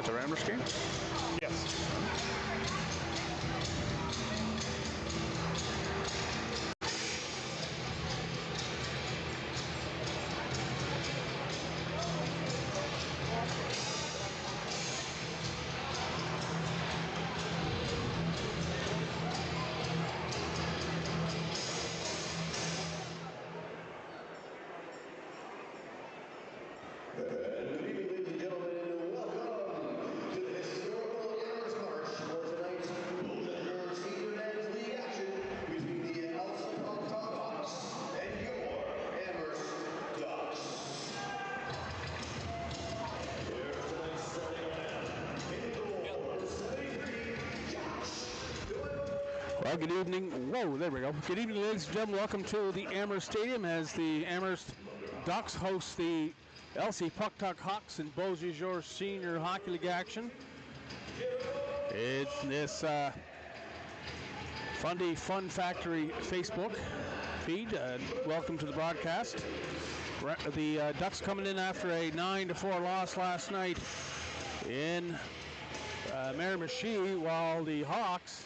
at the Ramblers game? Yes. Well, good evening. Whoa, there we go. Good evening, ladies and gentlemen. Welcome to the Amherst Stadium as the Amherst Ducks host the LC Puck Tuck Hawks in Beausejour Senior Hockey League action. It's this Fundy Fun Factory Facebook feed. Welcome to the broadcast. The Ducks coming in after a 9-4 loss last night in Miramichi, while the Hawks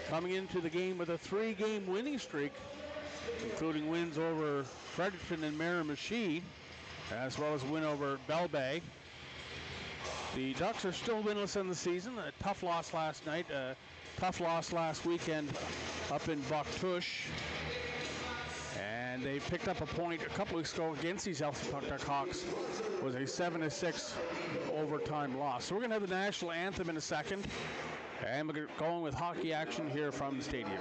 coming into the game with a 3-game winning streak, including wins over Fredericton and Miramichi, as well as a win over Bell Bay. The Ducks are still winless in the season. A tough loss last night, a tough loss last weekend up in Bouctouche. And they picked up a point a couple weeks ago against these LC Puck Tuck Hawks. It was a 7-6 overtime loss. So we're going to have the national anthem in a second. And we're going with hockey action here from the stadium.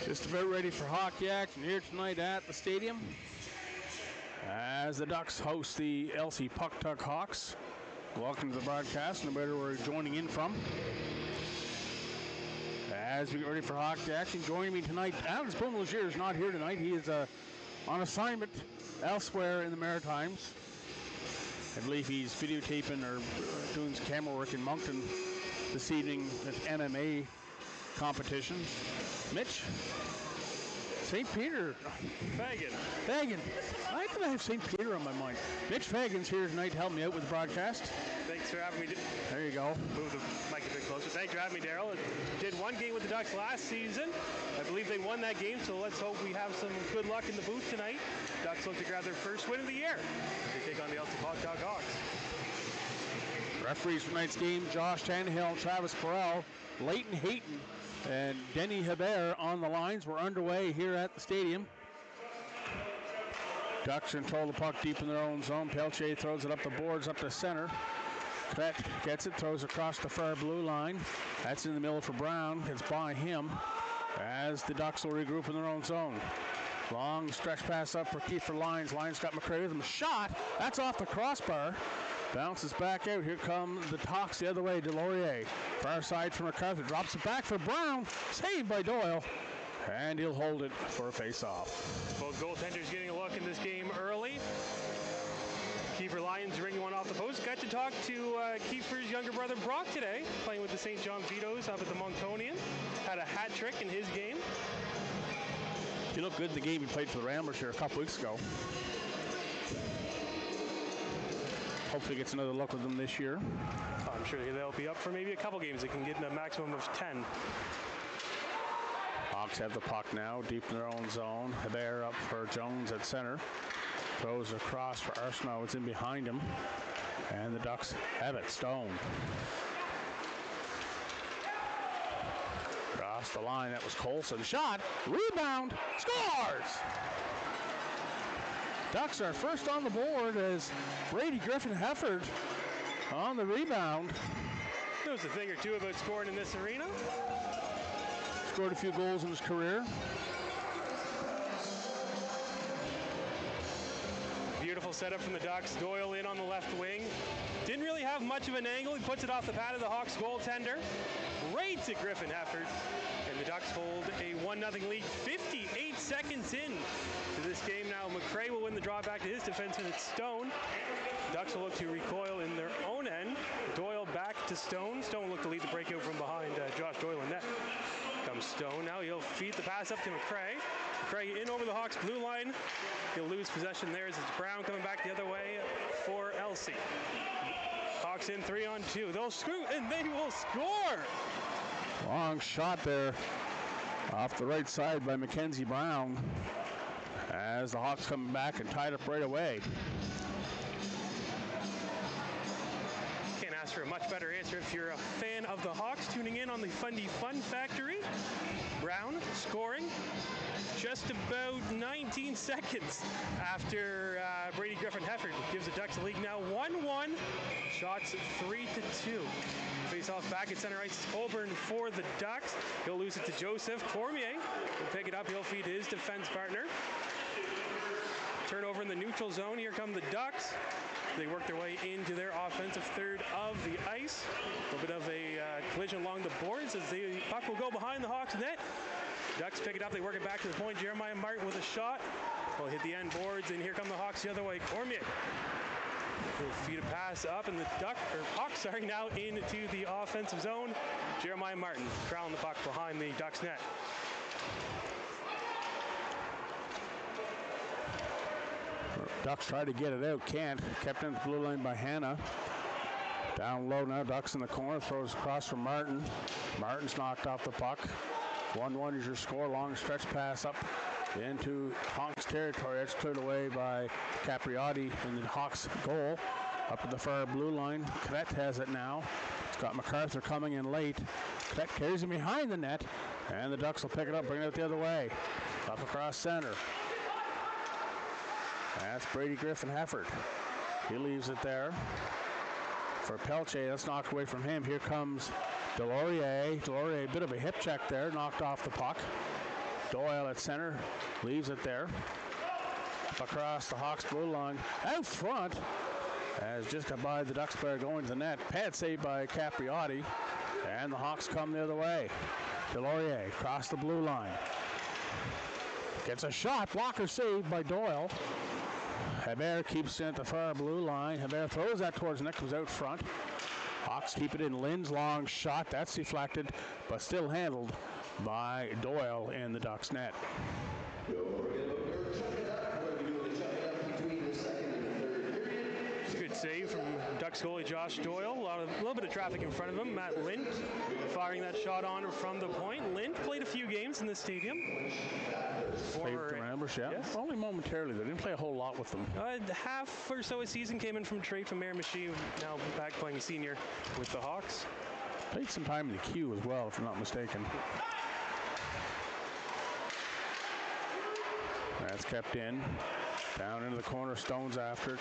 Just about ready for hockey action here tonight at the stadium as the Ducks host the LC Puck Tuck Hawks. Welcome to the broadcast, no matter where you're joining in from. As we get ready for hockey action, joining me tonight, Alex Beaumeliger is not here tonight. He is on assignment elsewhere in the Maritimes. I believe he's videotaping or doing some camera work in Moncton this evening at MMA competitions. Mitch? St. Peter. Fagan. Why did I have St. Peter on my mind? Mitch Fagan's here tonight to help me out with the broadcast. Thanks for having me. There you go. Move the mic a bit closer. Thanks for having me, Daryl. Did one game with the Ducks last season. I believe they won that game, so let's hope we have some good luck in the booth tonight. Ducks look to grab their first win of the year as they take on the LC Puck Tuck Hawks. Referees for tonight's game, Josh Tannehill, Travis Burrell, Leighton Hayton, and Denny Hebert on the lines. We're underway here at the stadium. Ducks control the puck deep in their own zone. Pelche throws it up the boards, up the center. Kret gets it, throws across the far blue line. That's in the middle for Brown. It's by him as the Ducks will regroup in their own zone. Long stretch pass up for Kiefer Lyons. Lyons got McCray with him. Shot. That's off the crossbar. Bounces back out. Here come the Hawks the other way. Delorier. Far side for MacArthur. Drops it back for Brown. Saved by Doyle. And he'll hold it for a face-off. Both goaltenders getting a look in this game early. Kiefer Lyons ringing one off the post. Got to talk to Kiefer's younger brother Brock today, playing with the St. John Vitoes up at the Monctonian. Had a hat trick in his game. He looked good in the game he played for the Ramblers here a couple weeks ago. hopefully gets another look with them this year. I'm sure they'll be up for maybe a couple games. They can get a maximum of 10. Hawks have the puck now, deep in their own zone. Hebert up for Jones at center. Throws across for Arsenault. It's in behind him. And the Ducks have it. Stone. Across the line, that was Colson. Shot, rebound, scores! Ducks are first on the board as Brady Griffin-Hefford on the rebound. Knows a thing or two about scoring in this arena. Scored a few goals in his career. Beautiful setup from the Ducks. Doyle in on the left wing. Didn't really have much of an angle. He puts it off the pad of the Hawks goaltender. Right to Griffin-Hefford. And the Ducks hold a 1-0 lead 58 seconds in to this game now. McRae will win the draw back to his defenseman. It's Stone. Ducks will look to recoil in their own end. Doyle back to Stone. Stone will look to lead the breakout from behind Josh Doyle in net. Comes Stone now. He'll feed the pass up to McRae. McRae in over the Hawks blue line. He'll lose possession there as it's Brown coming back the other way for Elsie. Hawks in 3-on-2. They'll screw and they will score. Long shot there off the right side by Mackenzie Brown as the Hawks come back and tied up right away. Can't ask for a much better answer if you're a fan of the Hawks tuning in on the Fundy Fun Factory. Brown scoring just about 19 seconds after Brady Griffin-Hefford gives the Ducks the lead now 1-1. Shots 3-2. Face off back at center ice. It's Colburn for the Ducks. He'll lose it to Joseph. Cormier will pick it up. He'll feed his defense partner. Turnover in the neutral zone. Here come the Ducks. They work their way into their offensive third of the ice. A little bit of a collision along the boards as the puck will go behind the Hawks net. Ducks pick it up. They work it back to the point. Jeremiah Martin with a shot. Will hit the end boards, and here come the Hawks the other way. Cormier will feed a pass up, and the Hawks now into the offensive zone. Jeremiah Martin trailing the puck behind the Ducks net. Ducks try to get it out, can't. Kept in the blue line by Hanna. Down low now, Ducks in the corner, throws across from Martin. Martin's knocked off the puck. 1-1 is your score. Long stretch pass up into Hawks territory. That's cleared away by Capriotti in the Hawks goal. Up to the far blue line. Cadet has it now. Scott MacArthur coming in late. Cadet carries him behind the net, and the Ducks will pick it up, bring it out the other way. Up across center. That's Brady Griffin-Hefford. He leaves it there for Pelche. That's knocked away from him. Here comes Delorier. Delorier, a bit of a hip check there, knocked off the puck. Doyle at center, leaves it there. Up across the Hawks blue line. Out front, as just by the Ducks player going to the net. Pad saved by Capriotti, and the Hawks come the other way. Delorier across the blue line. Gets a shot, blocker saved by Doyle. Hebert keeps it at the far blue line. Hebert throws that towards the net, comes out front. Hawks keep it in. Lynn's long shot, that's deflected, but still handled by Doyle in the Ducks net. Good save from Ducks goalie Josh Doyle. A little bit of traffic in front of him. Matt Lint firing that shot on from the point. Lint played a few games in the stadium. Played with the Ramblers, yeah. Yes. Only momentarily. They didn't play a whole lot with them. Half or so a season came in from trade from Miramichi. Now back playing senior with the Hawks. Played some time in the queue as well, if I'm not mistaken. That's kept in. Down into the corner, Stone's after it.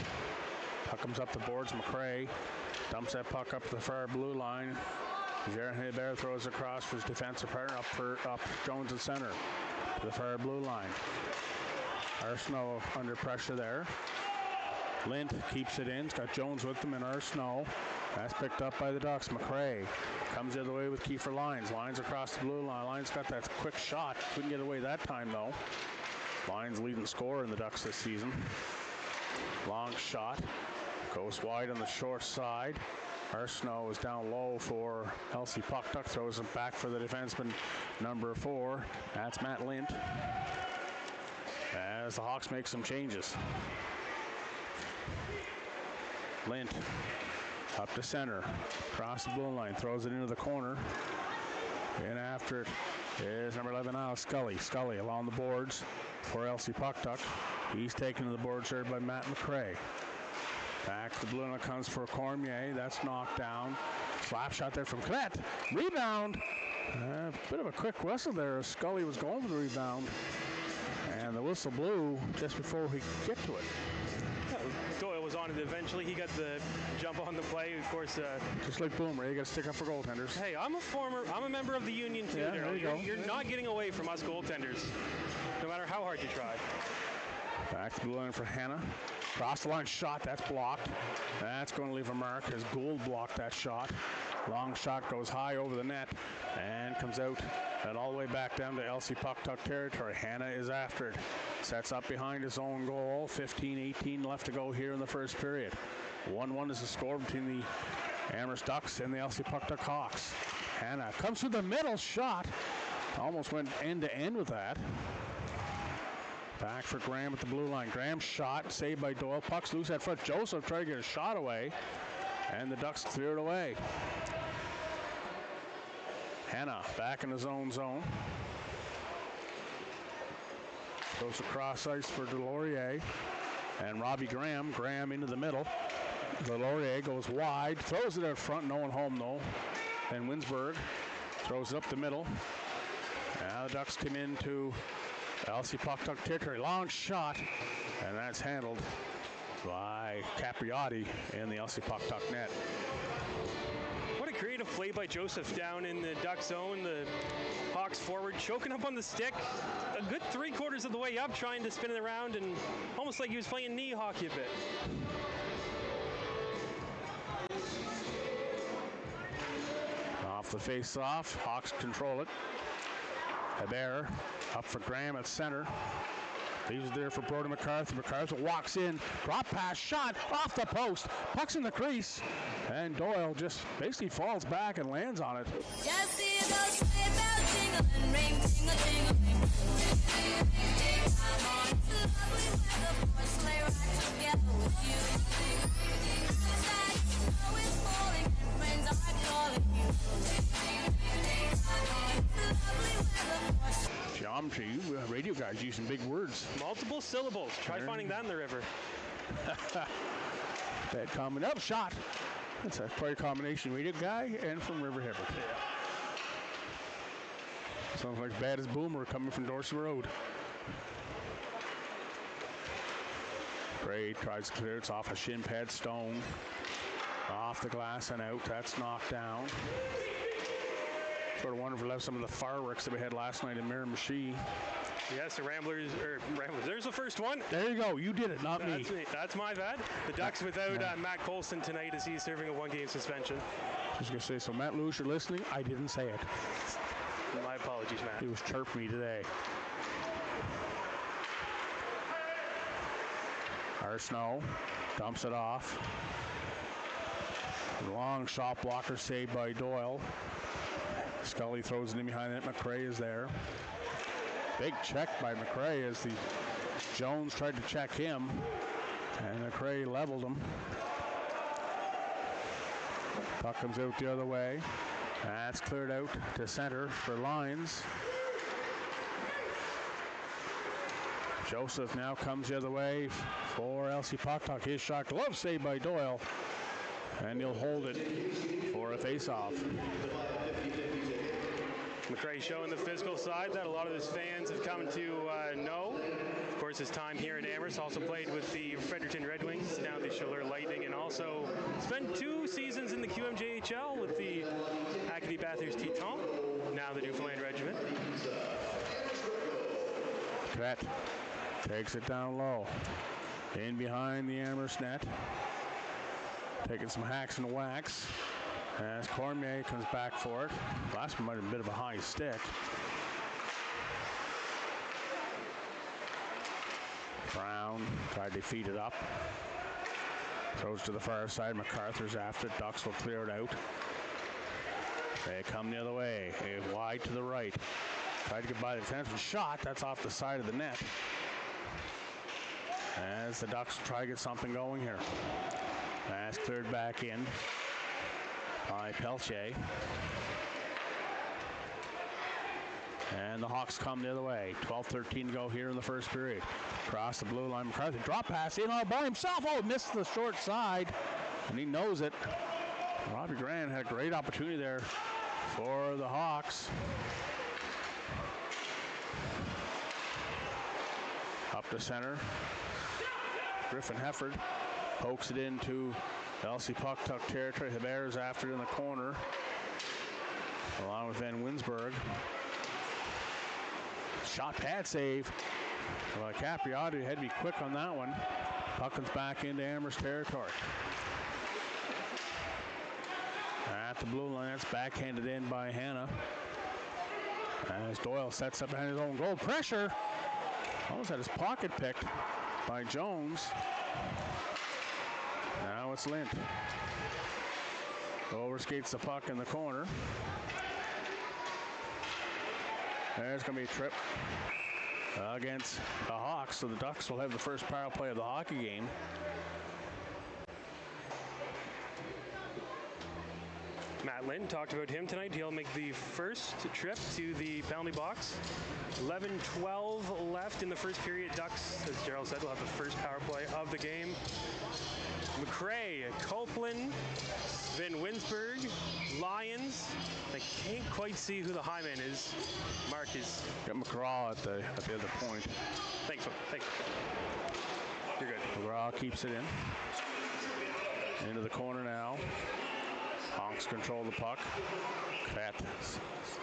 Puck comes up the boards. McRae dumps that puck up the far blue line. Jaron Hebert throws across for his defensive partner up Jones at center to the far blue line. Arsenault under pressure there. Lint keeps it in. He's got Jones with him and Arsenault. That's picked up by the Ducks. McRae comes the other way with Kiefer Lyons. Lyons across the blue line. Lyons got that quick shot. Couldn't get away that time though. Lyons leading scorer in the Ducks this season. Long shot. Goes wide on the short side. Arsenault is down low for Elsie Puck. Duck throws it back for the defenseman, number 4. That's Matt Lint. As the Hawks make some changes. Lint up to center, across the blue line, throws it into the corner. In after it is number 11, Alex Scully. Scully along the boards for Elsie Pucktuck. He's taken to the boards there by Matt McRae. Back to the blue line comes for Cormier. That's knocked down. Slap shot there from Cadet. Rebound. A bit of a quick whistle there. Scully was going for the rebound. And the whistle blew just before we could get to it. Doyle was on it eventually. He got the jump on the play. Of course, just like Boomer, you got to stick up for goaltenders. Hey, I'm a member of the union too. Yeah, there you go. You're not getting away from us goaltenders, no matter how hard you try. Back to the blue line for Hannah. Cross the line shot, that's blocked. That's going to leave a mark as Gould blocked that shot. Long shot goes high over the net and comes out and all the way back down to Elsie Pucktuck territory. Hannah is after it. Sets up behind his own goal. 15-18 left to go here in the first period. 1-1 is the score between the Amherst Ducks and the Elsie Pucktuck Hawks. Hannah comes through the middle, shot. Almost went end to end with that. Back for Graham at the blue line. Graham's shot, saved by Doyle. Puck's loose at front. Joseph tried to get a shot away, and the Ducks clear it away. Hannah back in his own zone. Goes across ice for Delorier. And Robbie Graham. Graham into the middle. Delorier goes wide. Throws it out front. No one home, though. And Winsberg throws it up the middle. Now the Ducks come into Elsie Pucktuck territory. Long shot. And that's handled by Capriotti in the Elsie Pucktuck net. What a creative play by Joseph down in the Duck zone. The Hawks forward choking up on the stick. A good 3/4 of the way up, trying to spin it around, and almost like he was playing knee hockey a bit. Off the face-off, Hawks control it. Hebert up for Graham at center. Leaves it there for Brody MacArthur. MacArthur walks in, drop pass, shot off the post. Puck's in the crease, and Doyle just basically falls back and lands on it. Just see those sleigh bells jingling, ring, ting-a-ting-a-ling. I'm on to lovely weather for a sleigh ride together with you. Outside, snow is falling and friends are calling you. I'm on to lovely weather for a sleigh. Geometry, you radio guys using big words. Multiple syllables. Try finding that in the river. Bad comment. Up shot. That's quite a combination. Radio guy and from River Hibbert. Yeah. Sounds like bad as Boomer coming from Dorset Road. Gray tries to clear it. It's off a shin pad. Stone. Off the glass and out. That's knocked down. Sort of wonder if we left some of the fireworks that we had last night in Miramichi. Yes, the Ramblers. There's the first one. There you go. You did it, not me. That's my bad. The Ducks without Matt Colson tonight as he's serving a 1-game suspension. Just going to say, so Matt Lewis, you're listening? I didn't say it. My apologies, Matt. He was chirping me today. Arsenault dumps it off. Long shot blocker saved by Doyle. Scully throws it in behind it. McRae is there. Big check by McRae as the Jones tried to check him, and McRae leveled him. Puck comes out the other way. That's cleared out to center for Lyons. Joseph now comes the other way for Elsie Pucktuck. His shot glove saved by Doyle, and he'll hold it for a face-off. McRae showing the physical side that a lot of his fans have come to know. Of course, his time here in Amherst, also played with the Fredericton Red Wings, now the Chaleur Lightning, and also spent 2 seasons in the QMJHL with the Acadie Bathurst Titans, now the Newfoundland Regiment. Cadet takes it down low. In behind the Amherst net. Taking some hacks and whacks. As Cormier comes back for it. Last one might have been a bit of a high stick. Brown tried to feed it up. Throws to the far side. MacArthur's after it. Ducks will clear it out. They come the other way. Wide to the right. Tried to get by the defenseman. Shot. That's off the side of the net. As the Ducks try to get something going here. Pass cleared back in by Pelche. And the Hawks come the other way. 12-13 to go here in the first period. Across the blue line, McCarthy. Drop pass in all by himself. Oh, missed the short side. And he knows it. Robbie Grant had a great opportunity there for the Hawks. Up to center. Griffin Hefford pokes it into LC Puck-Tuck territory. The Bears after it in the corner, along with Van Winsberg. Shot pad save. Well, Capriotti had to be quick on that one. Puck comes back into Amherst territory. At the blue line, that's backhanded in by Hanna. As Doyle sets up behind his own goal. Pressure. Almost had his pocket picked by Jones. Now it's Lint. Overskates the puck in the corner. There's going to be a trip against the Hawks, so the Ducks will have the first power play of the hockey game. Matt Lynn talked about him tonight. He'll make the first trip to the penalty box. 11-12 left in the first period. Ducks, as Gerald said, will have the first power play of the game. McRae, Copeland, Van Winsberg, Lyons. I can't quite see who the high man is. Mark is... Got McGraw at the other point. Thanks. You're good. McGraw keeps it in. Into the corner now. Hawks control the puck. Cat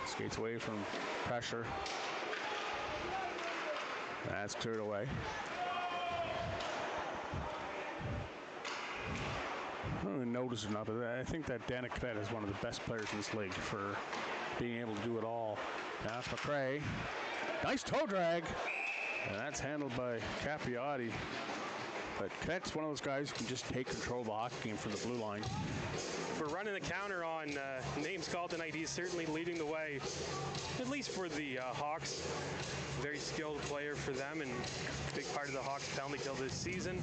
skates away from pressure. That's cleared away. I don't even notice it or not, but I think that Danik Cadet is one of the best players in this league for being able to do it all. Pass McRae. Nice toe drag. And that's handled by Capriotti. But Cadet's one of those guys who can just take control of the hockey game from the blue line. For running the counter on names called tonight, he's certainly leading the way, at least for the Hawks. Very skilled player for them and a big part of the Hawks penalty kill this season.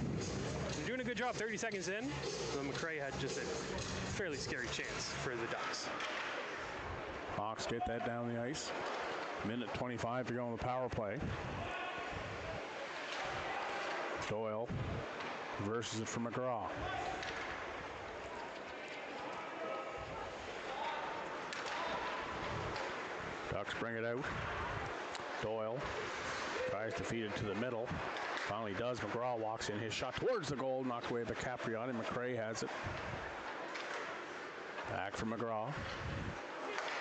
They're doing a good job 30 seconds in. So McRae had just a fairly scary chance for the Ducks. Hawks get that down the ice. Minute 25 to go on the power play. Doyle versus it from McGraw. Ducks bring it out. Doyle tries to feed it to the middle. Finally does. McGraw walks in. His shot towards the goal, knocked away by Capriotti. McRae has it. Back for McGraw.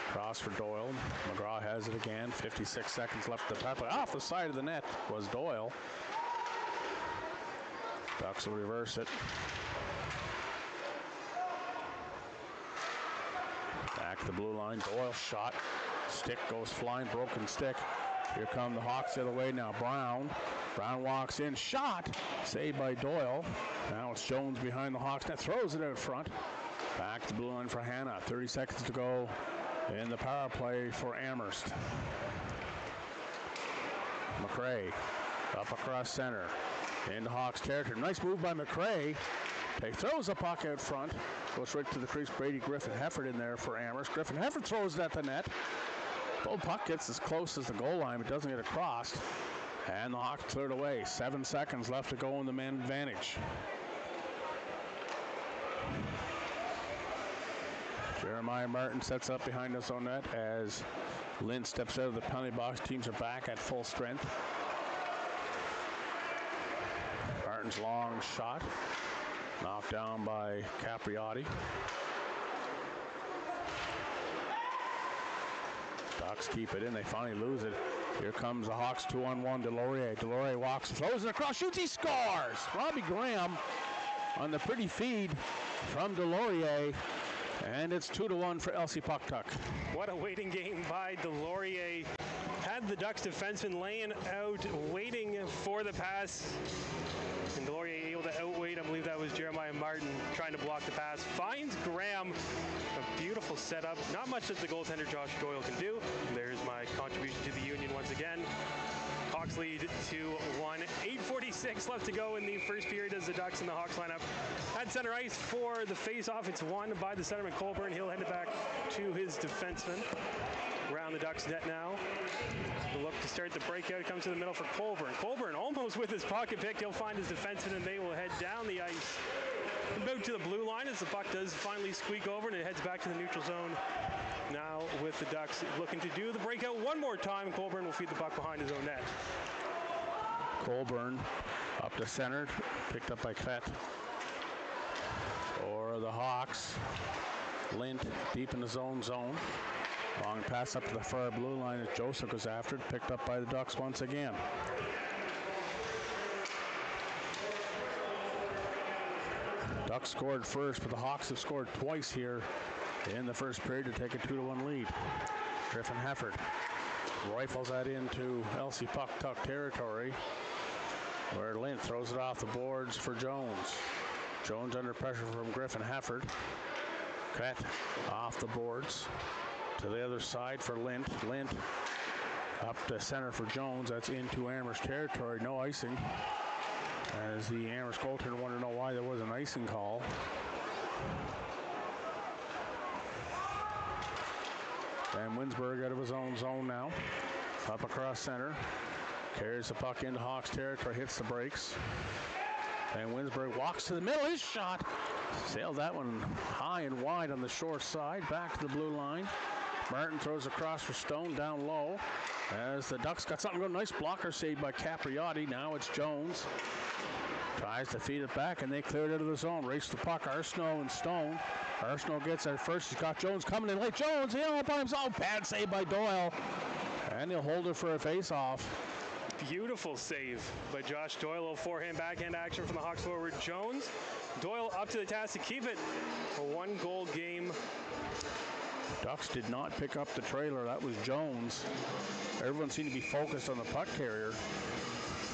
Cross for Doyle. McGraw has it again. 56 seconds left to the power play. Off the side of the net was Doyle. Ducks will reverse it. Back to the blue line. Doyle shot. Stick goes flying. Broken stick. Here come the Hawks the other way now. Brown. Brown walks in. Shot. Saved by Doyle. Now it's Jones behind the Hawks net. Throws it out front. Back to the blue line for Hanna. 30 seconds to go in the power play for Amherst. McRae up across center. Into Hawks territory. Nice move by McRae. He throws the puck out front. Goes right to the crease. Brady Griffin Hefford in there for Amherst. Griffin Hefford throws it at the net. The puck gets as close as the goal line, but doesn't get across. And the Hawks cleared away. 7 seconds left to go in the man advantage. Jeremiah Martin sets up behind us on net as Lynn steps out of the penalty box. Teams are back at full strength. Martin's long shot. Knocked down by Capriotti. Ducks keep it in. They finally lose it. Here comes the Hawks 2-on-1. Delorier. Delorier walks, throws it across, shoots, he scores! Robbie Graham on the pretty feed from Delorier. And it's 2-1 for LC Puck-Tuck. What a waiting game by Delorier. Had the Ducks defenseman laying out, waiting for the pass. And Delorier able to outweight, I believe that was Jeremiah Martin trying to block the pass. Finds Graham. A beautiful setup. Not much that the goaltender Josh Doyle can do. There's my contribution to the Union once again. Hawks lead 2-1. 8:46 6 left to go in the first period as the Ducks and the Hawks line up at center ice for the face-off. It's won by the centerman Colburn. He'll hand it back to his defenseman. Around the Ducks net now. The look to start the breakout comes to the middle for Colburn. Colburn almost with his pocket pick. He'll find his defenseman and they will head down the ice about to the blue line as the puck does finally squeak over and it heads back to the neutral zone. Now with the Ducks looking to do the breakout one more time. Colburn will feed the puck behind his own net. Colburn up to center, picked up by Kvet. For the Hawks, Lint deep in the zone. Long pass up to the far blue line as Joseph goes after it, picked up by the Ducks once again. Ducks scored first, but the Hawks have scored twice here in the first period to take a 2-1 lead. Griffin Heffert rifles that into LC Puck Tuck territory, where Lint throws it off the boards for Jones. Jones under pressure from Griffin Heffert. Kvet off the boards to the other side for Lint. Lint up to center for Jones. That's into Amherst territory. No icing, as the Amherst goaltender wanted to know why there was an icing call. Van Winsberg out of his own zone now. Up across center. Carries the puck into Hawks territory. Hits the brakes. Van Winsberg walks to the middle. His shot. Sailed that one high and wide on the short side. Back to the blue line. Martin throws across for Stone down low. As the Ducks got something going. Nice blocker saved by Capriotti. Now it's Jones. Tries to feed it back, and they cleared it out of the zone. Race the puck. Arsenault and Stone. Arsenault gets there first. He's got Jones coming in late. Jones, all by himself. Bad save by Doyle. And he'll hold it for a face-off. Beautiful save by Josh Doyle. A forehand, backhand action from the Hawks forward Jones. Doyle up to the task to keep it. A one-goal game. Ducks did not pick up the trailer. That was Jones. Everyone seemed to be focused on the puck carrier.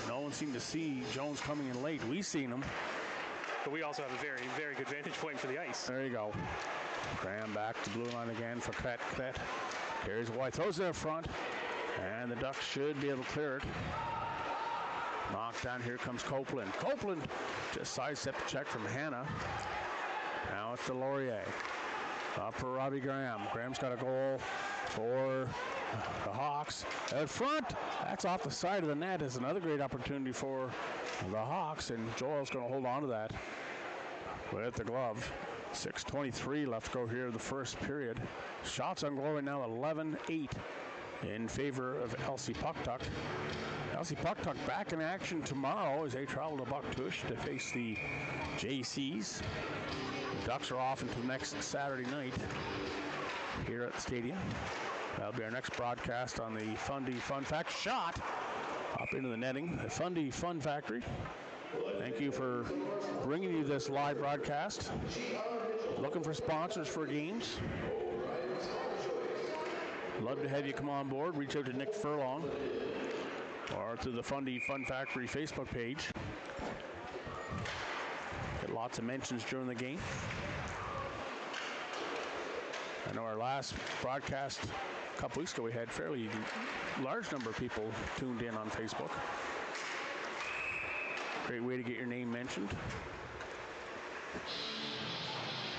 No one seemed to see Jones coming in late. We seen him. But we also have a very, very good vantage point for the ice. There you go. Graham back to blue line again for Kvet. Kvet carries wide, throws it in front, and the Ducks should be able to clear it. Knocked down. Here comes Copeland. Copeland just sidestep check from Hanna. Now it's Delorier. Up for Robbie Graham. Graham's got a goal for the Hawks. Out front, that's off the side of the net. Is another great opportunity for the Hawks, and Joel's going to hold on to that with the glove. 6:23 left to go here in the first period. Shots on goal right now, 11-8 in favor of LC Puck Tuck. LC Puck Tuck back in action tomorrow as they travel to Bucktush to face the JCs. The Ducks are off until next Saturday night here at the stadium. That'll be our next broadcast on the Fundy Fun Factory. Shot up into the netting. The Fundy Fun Factory. Thank you for bringing you this live broadcast. Looking for sponsors for games. Love to have you come on board. Reach out to Nick Furlong or to the Fundy Fun Factory Facebook page. Get lots of mentions during the game. I know our last broadcast a couple weeks ago, we had fairly large number of people tuned in on Facebook. Great way to get your name mentioned.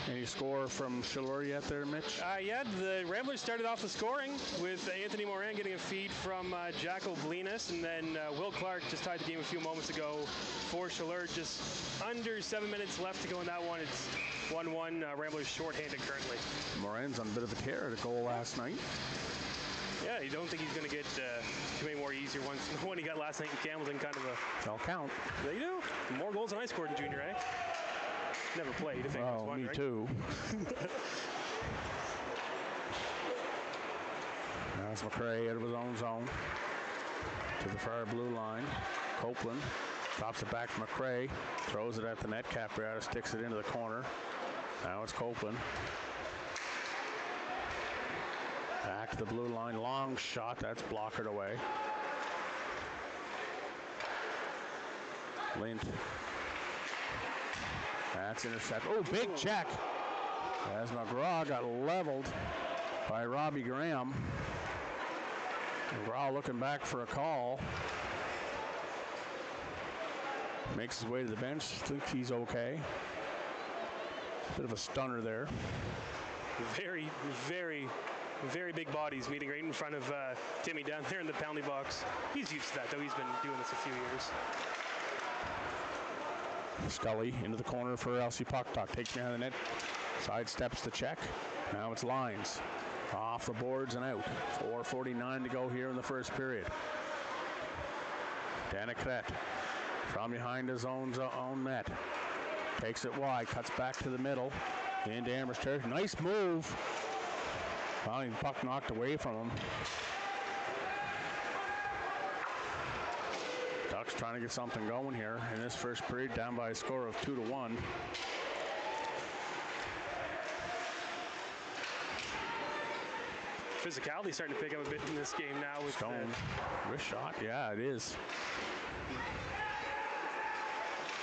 Any score from Chaleur yet there, Mitch? Yeah, the Ramblers started off the scoring with Anthony Moran getting a feed from Jack Oblinas, and then Will Clark just tied the game a few moments ago for Chaleur. Just under 7 minutes left to go in that one. It's 1-1. Ramblers shorthanded currently. Moran's on a bit of a tear at a goal last night. Yeah, you don't think he's going to get too many more easier ones than the one he got last night in Campbellton. Kind of a. They'll count. They do. More goals than I scored in junior A. Never played. I think oh, one, me right? too. That's McRae out of his own zone to the far blue line. Copeland drops it back to McRae, throws it at the net. Capriata sticks it into the corner. Now it's Copeland. Back to the blue line. Long shot. That's blockered away. Lint. That's intercepted. Oh, big check. As McGraw got leveled by Robbie Graham. McGraw looking back for a call. Makes his way to the bench. Thinks he's okay. Bit of a stunner there. Very, very, very big bodies meeting right in front of Timmy down there in the penalty box. He's used to that, though. He's been doing this a few years. Scully into the corner for Elsie Pucktuck. Takes behind the net. Sidesteps the check. Now it's Lyons. Off the boards and out. 4:49 to go here in the first period. Danicret from behind his own net. Takes it wide. Cuts back to the middle. Into Amherst territory. Nice move. Finally, the puck knocked away from him. Ducks trying to get something going here in this first period, down by a score of 2-1. Physicality starting to pick up a bit in this game now with Stone. Wrist shot. Yeah, it is.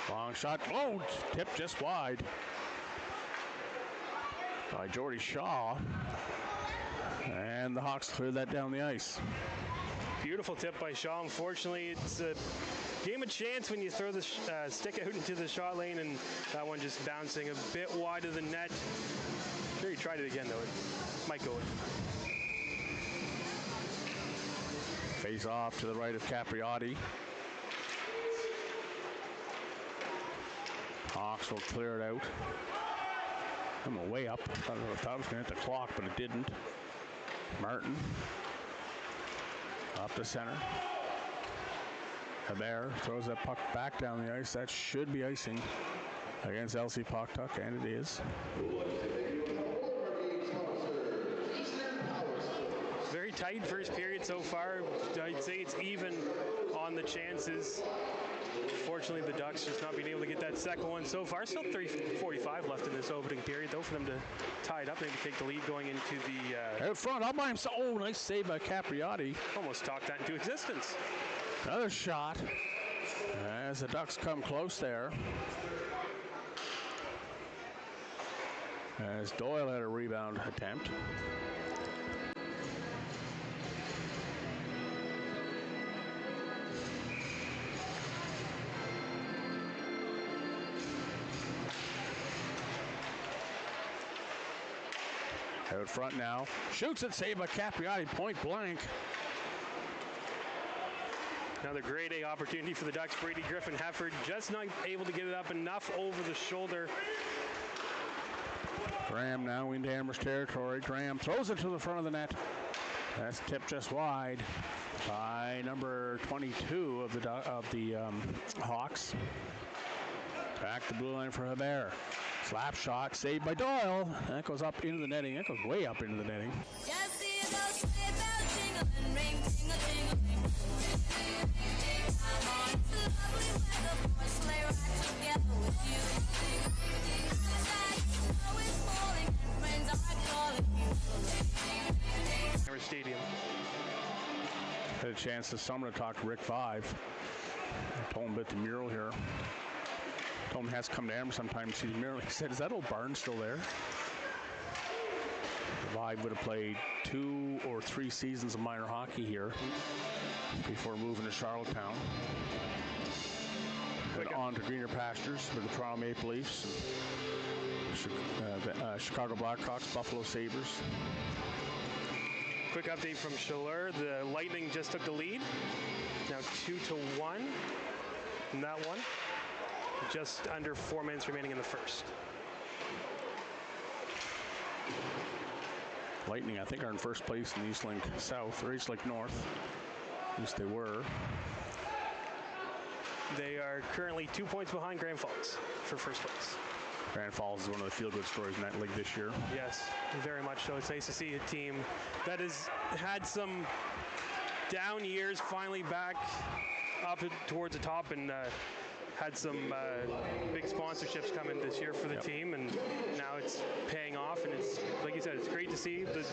Long shot. Oh, tipped just wide by Jordy Shaw. And the Hawks clear that down the ice. Beautiful tip by Shaw. Unfortunately, it's a game of chance when you throw the stick out into the shot lane, and that one just bouncing a bit wide of the net. Sure, he tried it again, though. It might go in. Face off to the right of Capriotti. Hawks will clear it out. I'm way up. I thought it was going to hit the clock, but it didn't. Martin up to center. Hebert throws that puck back down the ice. That should be icing against Elsie Pucktuck, and it is. Very tight first period so far. I'd say it's even on the chances. Fortunately, the Ducks just not being able to get that second one so far. Still 3:45 left in this opening period, though, for them to tie it up, maybe take the lead going into the... out front, all by himself. Oh, nice save by Capriotti. Almost talked that into existence. Another shot as the Ducks come close there. As Doyle had a rebound attempt. Out front now. Shoots it, saved by Capriotti, point blank. Another grade A opportunity for the Ducks. Brady Griffin Hefford just not able to get it up enough over the shoulder. Graham now into Amherst territory. Graham throws it to the front of the net. That's tipped just wide by number 22 of the Hawks. Back the blue line for Hebert. Slap shot, saved by Doyle. That goes up into the netting. That goes way up into the netting. Just see those sleigh bells jingling, ring, ting-a-ting-a-ting. Come on, it's a lovely weather for a sleigh ride together with you. Outside, snow is falling and friends are calling you. Our stadium. Had a chance this summer to talk to Rick Five. I told him about the mural here. Told him he has to come to Amherst sometime to see the mural. He said, is that old barn still there? Vibe would have played 2 or 3 seasons of minor hockey here before moving to Charlottetown. Went on to greener pastures with the Toronto Maple Leafs, Chicago Blackhawks, Buffalo Sabres. Quick update from Chaleur. The Lightning just took the lead. Now 2-1 in that one. Just under 4 minutes remaining in the first. Lightning, I think, are in first place in Eastlink South, or Eastlink North. At least they were. They are currently 2 points behind Grand Falls for first place. Grand Falls is one of the feel-good stories in that league this year. Yes, very much so. It's nice to see a team that has had some down years finally back up towards the top and had some big sponsorships come in this year for the team, and now it's paying off, and it's, like you said, it's great to see the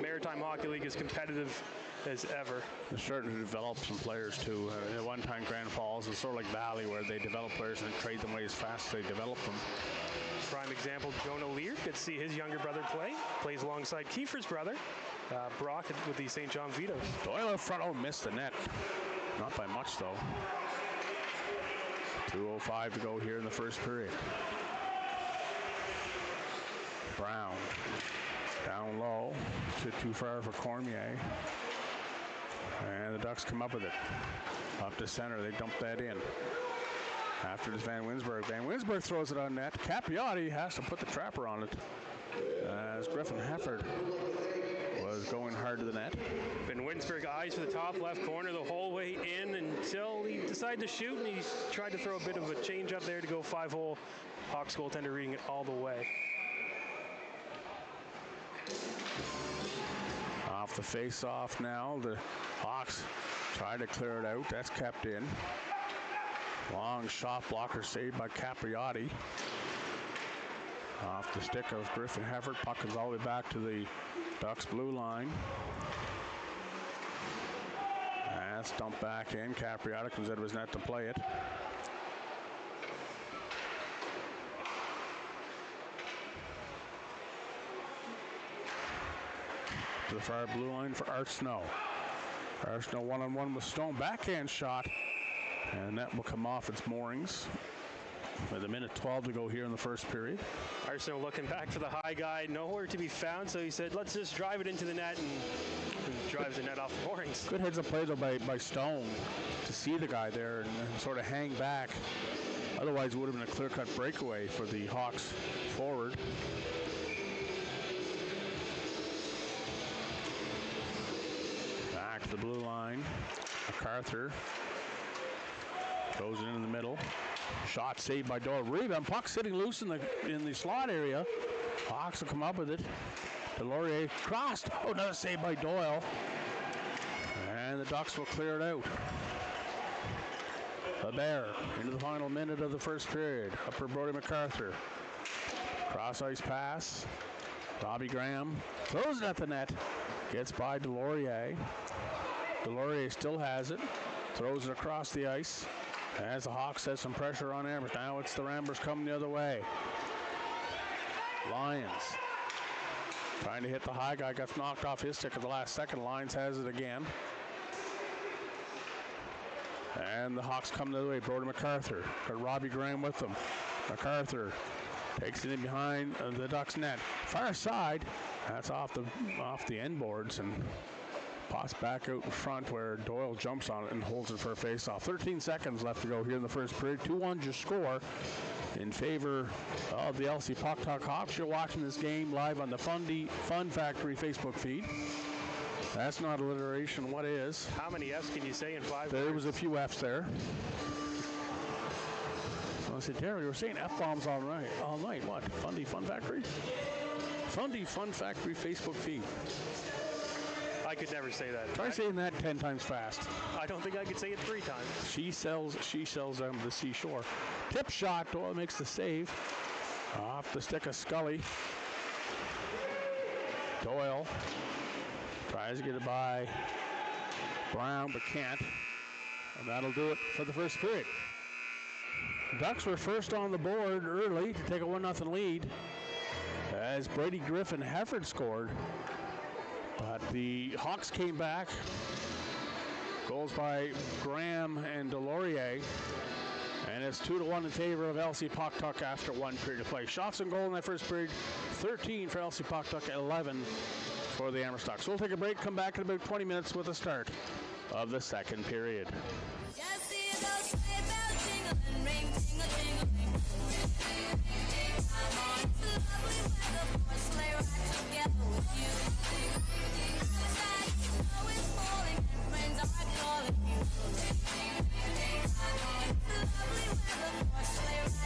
Maritime Hockey League as competitive as ever. They're starting to develop some players too. At one time, Grand Falls was sort of like Valley, where they develop players and trade them away as fast as they develop them. Prime example, Jonah Lear. Good to see his younger brother play. Plays alongside Kiefer's brother, Brock, with the St. John Vitoes. Doyle in front. Oh, missed the net. Not by much, though. 2:05 to go here in the first period. Brown down low, too far for Cormier. And the Ducks come up with it. Up to center, they dump that in. After this Van Winsberg. Van Winsberg throws it on net. Cappiotti has to put the trapper on it. As Griffin Hefford was going hard to the net. Van Winsberg eyes for the top left corner the whole way in until he decided to shoot, and he tried to throw a bit of a change up there to go 5-hole. Hawks goaltender reading it all the way. Off the face-off now, the Hawks try to clear it out. That's kept in. Long shot blocker saved by Capriotti. Off the stick of Griffin Hefford. Puck comes all the way back to the Ducks blue line. That's dumped back in. Capriotti comes out of his net to play it. To the far blue line for Art Snow. Art Snow one-on-one with Stone. Backhand shot. And that will come off its moorings. With a minute 12 to go here in the first period. Arsenault looking back for the high guy, nowhere to be found, so he said, let's just drive it into the net, and drives the net off the moorings. Good heads up play, though, by Stone to see the guy there and sort of hang back. Otherwise, it would have been a clear-cut breakaway for the Hawks forward. Back to the blue line. MacArthur throws it in the middle. Shot saved by Doyle. Rebound. Puck sitting loose in the slot area. Hawks will come up with it. Delorier crossed. Oh, another save by Doyle. And the Ducks will clear it out. The Bear into the final minute of the first period. Up for Brody MacArthur. Cross ice pass. Robbie Graham throws it at the net. Gets by Delorier. Delorier still has it. Throws it across the ice. As the Hawks has some pressure on Amherst. Now it's the Ramblers coming the other way. Lions trying to hit the high guy. Gets knocked off his stick at the last second. Lions has it again. And the Hawks come the other way. Brody MacArthur. Got Robbie Graham with them. MacArthur takes it in behind the Ducks net. Far side. That's off the end boards and pops back out in front where Doyle jumps on it and holds it for a face-off. 13 seconds left to go here in the first period. 2-1 your score in favor of the LC Puck Talk Hawks. You're watching this game live on the Fundy Fun Factory Facebook feed. That's not alliteration. What is? How many F's can you say in 5 There words? was a few F's there. So I said, Terry, we were saying F-bombs all night. What? Fundy Fun Factory? Fundy Fun Factory Facebook feed. I could never say that. Try saying that 10 times fast. I don't think I could say it 3 times. She sells down the seashore. Tip shot. Doyle makes the save. Off the stick of Scully. Doyle tries to get it by Brown, but can't. And that'll do it for the first period. Ducks were first on the board early to take a 1-0 lead as Brady Griffin Hefford scored. But the Hawks came back. Goals by Graham and Delorier. And it's 2-1 in favor of LC Puck Tuck after 1 period of play. Shots and goal in that first period, 13 for LC Puck Tuck, 11 for the Amherst Ducks. So we'll take a break, come back in about 20 minutes with the start of the second period. Just see those sleigh bells jingle and ring, tingle, tingle, ring. Ding, ding, ding, I'm on. It's lovely weather for a sleigh ride together with you. Ding, ding, ding, outside, snow is falling and friends are calling you. Ding, ding, ding, I'm on. It's lovely weather for a sleigh ride.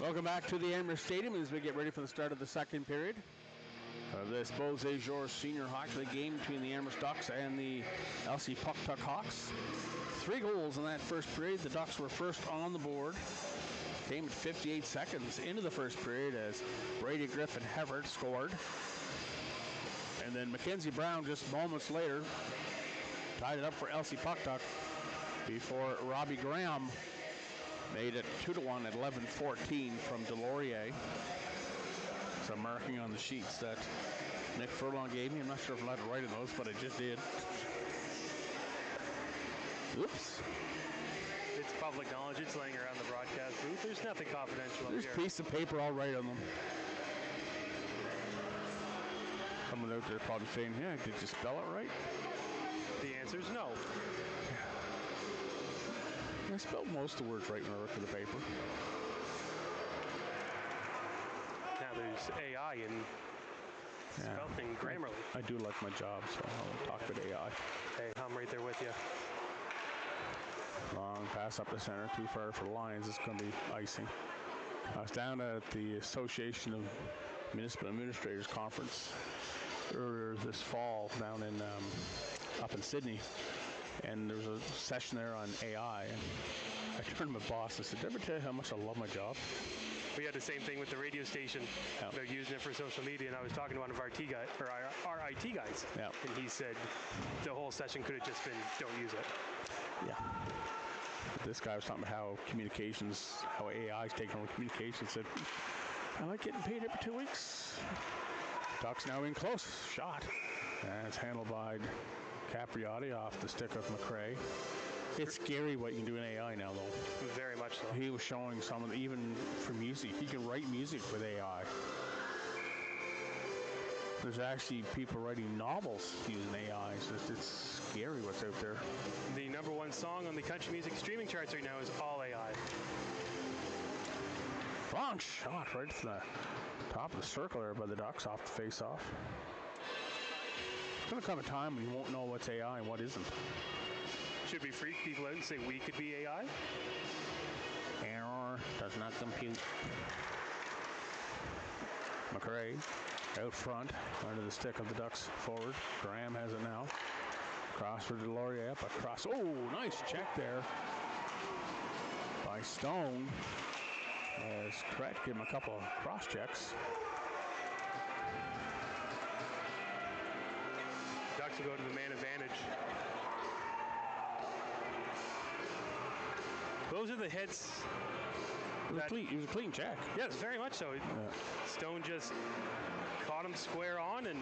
Welcome back to the Amherst Stadium as we get ready for the start of the second period of this Beauce-Jour Senior Hockey League game between the Amherst Ducks and the LC Puck Hawks. 3 goals in that first period. The Ducks were first on the board. Came at 58 seconds into the first period as Brady Griffin Hevert scored. And then Mackenzie Brown just moments later tied it up for LC Puck before Robbie Graham made it 2-1 at 11:14 from Delorier. So marking on the sheets that Nick Furlong gave me. I'm not sure if I'm allowed to write in those, but I just did. Oops. It's public knowledge. It's laying around the broadcast booth. There's nothing confidential up There's here. a piece of paper I'll write on them. Someone out there probably saying, yeah, did you spell it right? The answer is no. I spelled most of the words right when I looked at the paper. Now there's AI in spelling Grammarly. I do like my job, so I'll talk with AI. Hey, I'm right there with you. Long pass up the center, too far for the Lions. It's going to be icing. I was down at the Association of Municipal Administrators Conference earlier this fall down in up in Sydney, and there was a session there on AI. And I turned to my boss and said, "Did I ever tell you how much I love my job?" We had the same thing with the radio station about using it for social media, and I was talking to one of our IT guys, Yeah. and he said the whole session could have just been, don't use it. Yeah. This guy was talking about how communications, how AI is taking over communications. Said, "I like getting paid every 2 weeks." Ducks now in close. Shot. And it's handled by Capriotti off the stick of McRae. It's scary what you can do in AI now, though. Very much so. He was showing some of the, even for music, he can write music with AI. There's actually people writing novels using AI. So it's scary what's out there. The number 1 song on the country music streaming charts right now is all AI. Long shot right to the top of the circle there by the Ducks off the face-off. It's going to come a time when you won't know what's AI and what isn't. Should we freak people out and say we could be AI? Error, does not compute. McRae out front, under the stick of the Ducks forward. Graham has it now. Cross for Delorier, up across. Oh, nice check there by Stone. As Kret gave him a couple of cross checks. Ducks will go to the man advantage. Those are the hits. It was a clean check. Yes, very much so. Yeah. Stone just caught him square on, and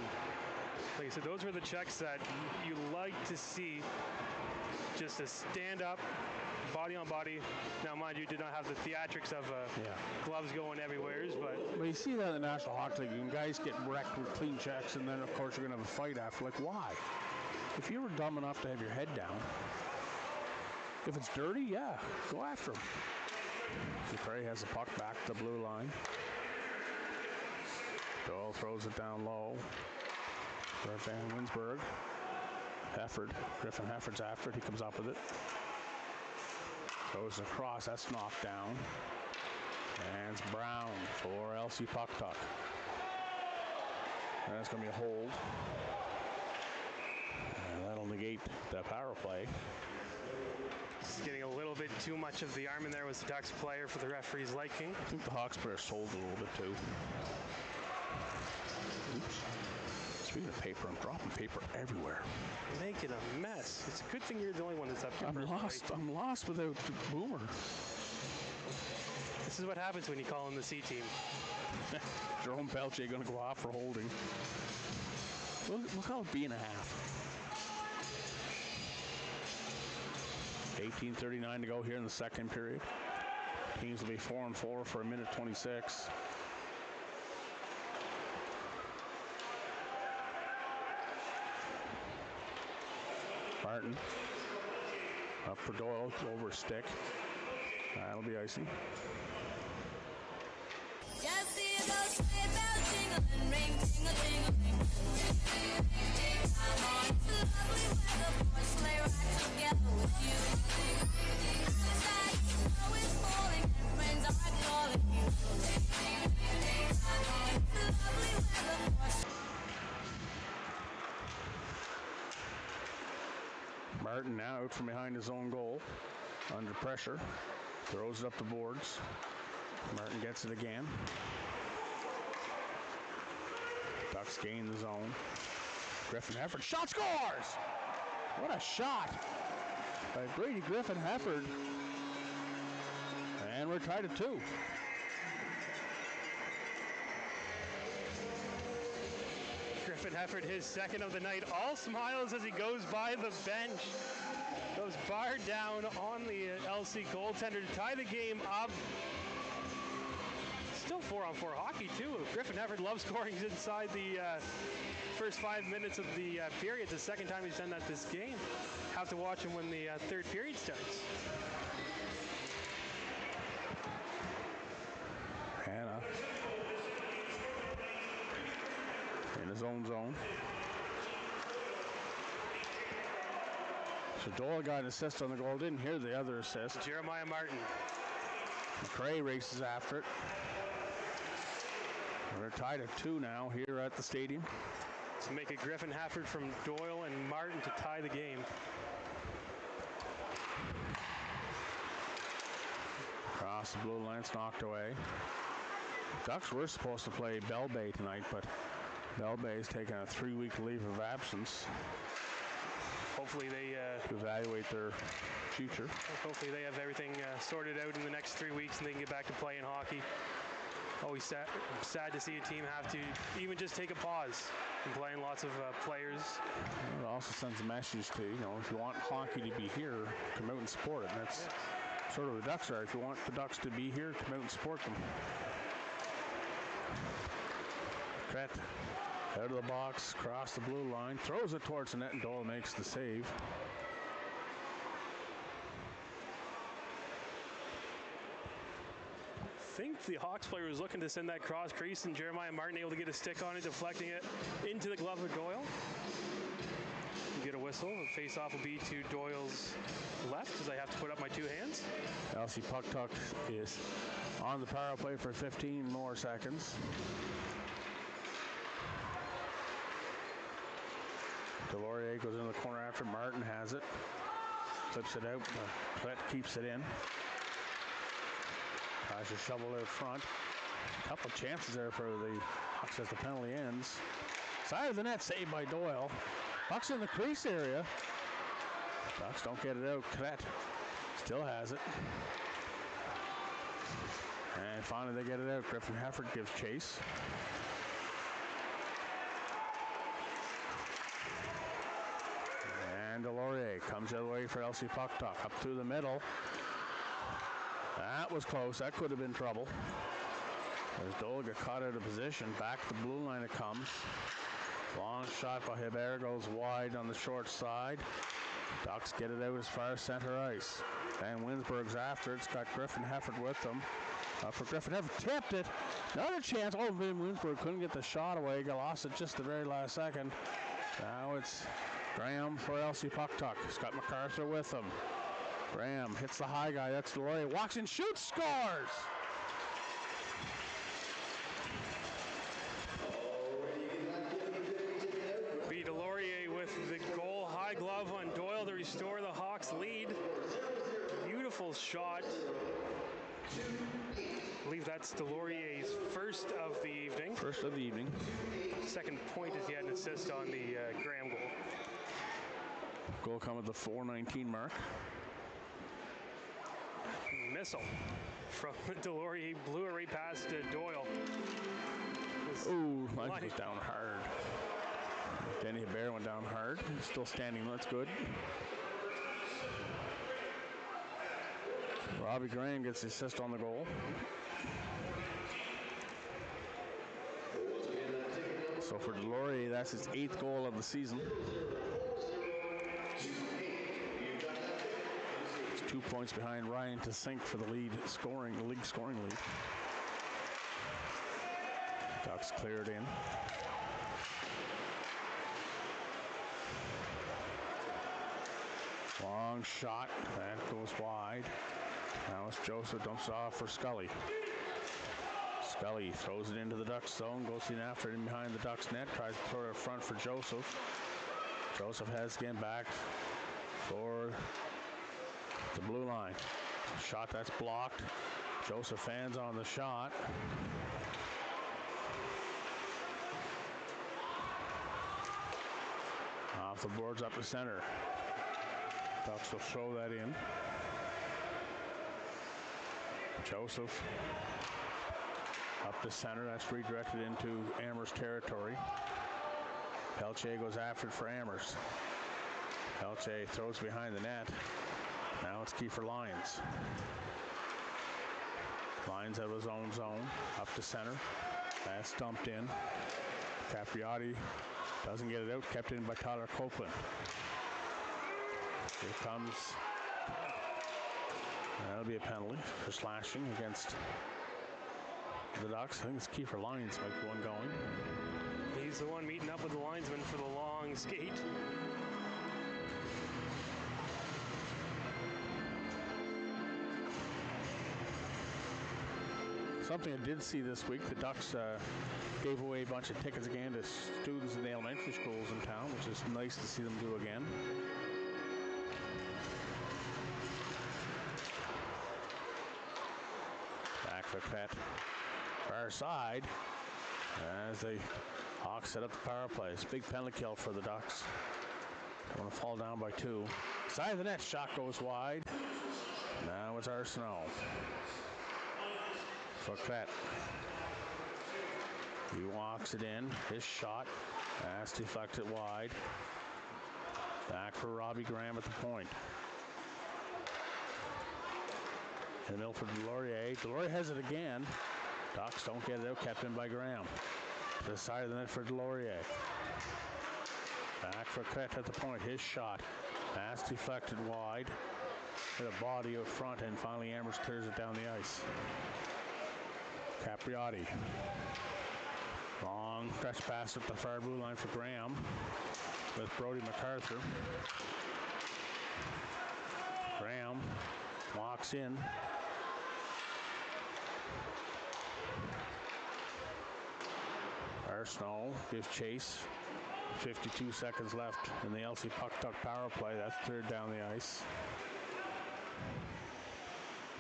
like I said, those were the checks that you like to see. Just a stand up, body on body. Now, mind you, did not have the theatrics of gloves going everywhere, but you see that in the National Hockey League, when guys get wrecked with clean checks, and then of course you're going to have a fight after. Like, why? If you were dumb enough to have your head down, if it's dirty, yeah, go after him. McRae has the puck back to the blue line. Doyle throws it down low. For Van Winsberg. Griffin Heffert's after it. He comes up with it. Goes across. That's knocked down. And it's Brown for LC Puck. That's going to be a hold. And that'll negate the power play. Just getting a little bit too much of the arm in there was the Ducks player for the referee's liking. I think the Hawks player sold a little bit too. Oops. Speaking of paper, I'm dropping paper everywhere. Making a mess. It's a good thing you're the only one that's up here. I'm lost without Boomer. This is what happens when you call in the C team. Jerome Pelche going to go off for holding. We'll call it B&a half. 18:39 to go here in the second period. Teams will be 4-4 for a minute 26. Martin up for Doyle, over stick. That'll be icing. Just see those sleigh bells jingling, ring, tingle, tingle, ring. Come on, it's a lovely weather for a sleigh ride together with you. Outside, snow is falling and friends are calling you. Martin now out from behind his own goal. Under pressure. Throws it up the boards. Martin gets it again. Ducks gain the zone. Griffin Hefford. Shot scores! What a shot by Brady Griffin Hefford. And we're tied at 2. Griffin Hefford, his second of the night, all smiles as he goes by the bench. Goes bar down on the LC goaltender to tie the game up. Still 4-on-4 hockey, too. Griffin Hefford loves scoring inside the first 5 minutes of the period. It's the second time he's done that this game. Have to watch him when the third period starts. Hannah in his own zone. So Doyle got an assist on the goal. Didn't hear the other assist. Jeremiah Martin. McRae races after it. We're tied at 2 now here at the stadium. To make it Griffin Hefford from Doyle and Martin to tie the game. Across the blue line, it's knocked away. Ducks were supposed to play Bell Bay tonight, but Bell Bay's taken a 3-week leave of absence. Hopefully they to evaluate their future. Hopefully they have everything sorted out in the next 3 weeks and they can get back to playing hockey. Always sad to see a team have to even just take a pause from playing lots of players. It also sends a message to, if you want hockey to be here, come out and support it. And that's sort of the Ducks are. If you want the Ducks to be here, come out and support them. Kret out of the box, across the blue line, throws it towards the net, and Doyle makes the save. I think the Hawks player was looking to send that cross crease, and Jeremiah Martin able to get a stick on it, deflecting it into the glove of Doyle. You get a whistle. The face-off will be to Doyle's left, as I have to put up my 2 hands. LC Puck is on the power play for 15 more seconds. Delorier goes into the corner after Martin has it. Flips it out. Clett keeps it in. Tries to shovel out front. A couple of chances there for the Hawks as the penalty ends. Side of the net saved by Doyle. Puck's in the crease area. Ducks don't get it out. Clett still has it. And finally they get it out. Griffin Hefford gives chase. And Delorier comes the other way for LC Puck up through the middle. That was close. That could have been trouble. As Doyle got caught out of position. Back to the blue line it comes. Long shot by Hebert goes wide on the short side. Ducks get it out as far as center ice. Van Winsberg's after it. It's got Griffin Hefford with them. For Griffin Hefford tipped it. Another chance. Oh, Van Winsberg couldn't get the shot away. Got lost it just the very last second. Now it's Graham for LC Puck. Scott MacArthur with him. Graham hits the high guy. That's Delorier. Walks in, shoots, scores! Be Delorier with the goal. High glove on Doyle to restore the Hawks lead. Beautiful shot. I believe that's Delorier's first of the evening. First of the evening. Second point is he had an assist on the Graham goal. Goal come at the 4:19 mark. Missile from Delorier, blew it right past Doyle. Ooh, Mike was down hard. Denny Hebert went down hard. Still standing, that's good. Robbie Graham gets the assist on the goal. So for Delorier, that's his 8th goal of the season. It's 2 points behind Ryan to sink for the league scoring lead. Ducks cleared in. Long shot, that goes wide. Now it's Joseph, dumps it off for Scully. Scully throws it into the Ducks zone, goes in after it in behind the Ducks net, tries to throw it up front for Joseph. Joseph has again back for the blue line. Shot that's blocked. Joseph hands on the shot. Off the boards up the center. Ducks will throw that in. Joseph up the center. That's redirected into Amherst territory. Pelche goes after it for Amherst. Pelche throws behind the net. Now it's Kiefer Lyons. Lyons out of his own zone. Up to center. That's dumped in. Capriotti doesn't get it out. Kept in by Tyler Copeland. Here comes... That'll be a penalty for slashing against the Ducks. I think it's Kiefer Lyons might be one going. He's the one meeting up with the linesman for the long skate. Something I did see this week, the Ducks gave away a bunch of tickets again to students in the elementary schools in town, which is nice to see them do again. Back for Pet. Far side as the Hawks set up the power play. It's a big penalty kill for the Ducks. They want to fall down by 2. Side of the net, shot goes wide. Now it's Arsenault. For Pet. He walks it in. His shot. That's deflected wide. Back for Robbie Graham at the point. In the middle for Delorier. Delorier has it again. Ducks don't get it out. Kept in by Graham. To the side of the net for Delorier. Back for Pet at the point. His shot. That's deflected wide. With a body out front, and finally Amherst clears it down the ice. Capriotti. Long stretch pass at the far blue line for Graham with Brody MacArthur. Graham walks in. Arsenault gives chase. 52 seconds left in the LC puck-tuck power play. That's cleared down the ice.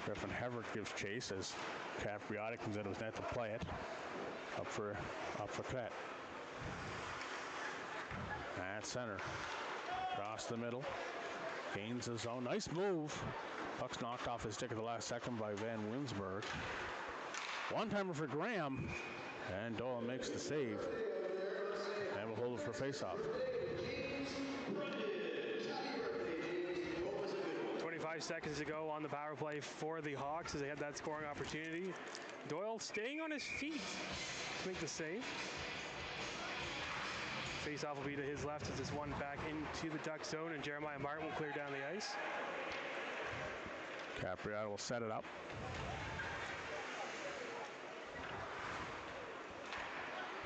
Griffin Everett gives chase as Capriotti comes out of his net to play it. Up for Pet. At center. Across the middle. Gains the zone. Nice move. Puck's knocked off his stick at the last second by Van Winsberg. One-timer for Graham. And Dolan makes the save. And we'll hold it for face-off. 25 seconds to go on the power play for the Hawks as they had that scoring opportunity. Doyle staying on his feet to make the save. Face-off will be to his left as it's one back into the Duck zone, and Jeremiah Martin will clear down the ice. Capriotti will set it up.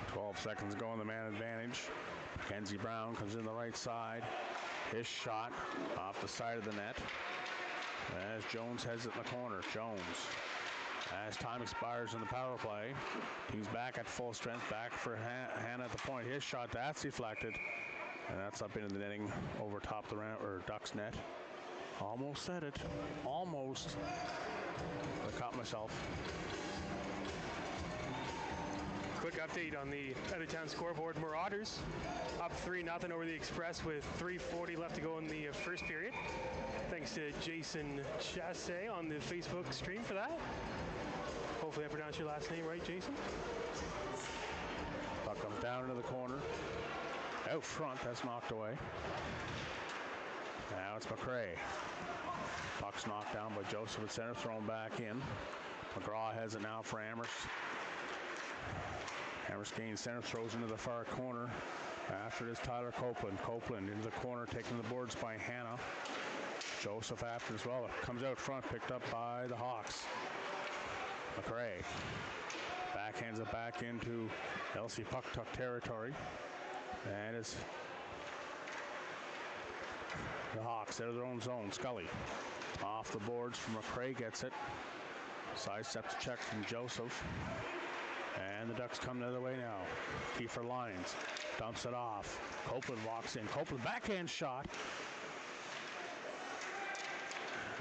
Twelve seconds to go on the man advantage. Mackenzie Brown comes in the right side. His shot off the side of the net. As Jones heads it in the corner. Jones, as time expires in the power play, he's back at full strength, back for Hanna at the point. His shot, that's deflected, and that's up into the netting over top the Ducks net. Almost said it. Almost. I caught myself. Quick update on the out-of-town scoreboard. Marauders up 3-0 over the Express with 3:40 left to go in the first period. Thanks to Jason Chasse on the Facebook stream for that. Hopefully I pronounced your last name right, Jason. Puck comes down into the corner. Out front, that's knocked away. Now it's McRae. Puck's knocked down by Joseph at center, thrown back in. McGraw has it now for Amherst. Amherst gains center, throws into the far corner. After it is Tyler Copeland. Copeland into the corner, taking the boards by Hanna. Joseph after as well. It comes out front, picked up by the Hawks. McRae backhands it back into LC puck-tuck territory. And it's the Hawks out of their own zone. Scully off the boards from McRae, gets it. Sidesteps check from Joseph. And the Ducks come the other way now. Kiefer Lyons dumps it off. Copeland walks in. Copeland backhand shot.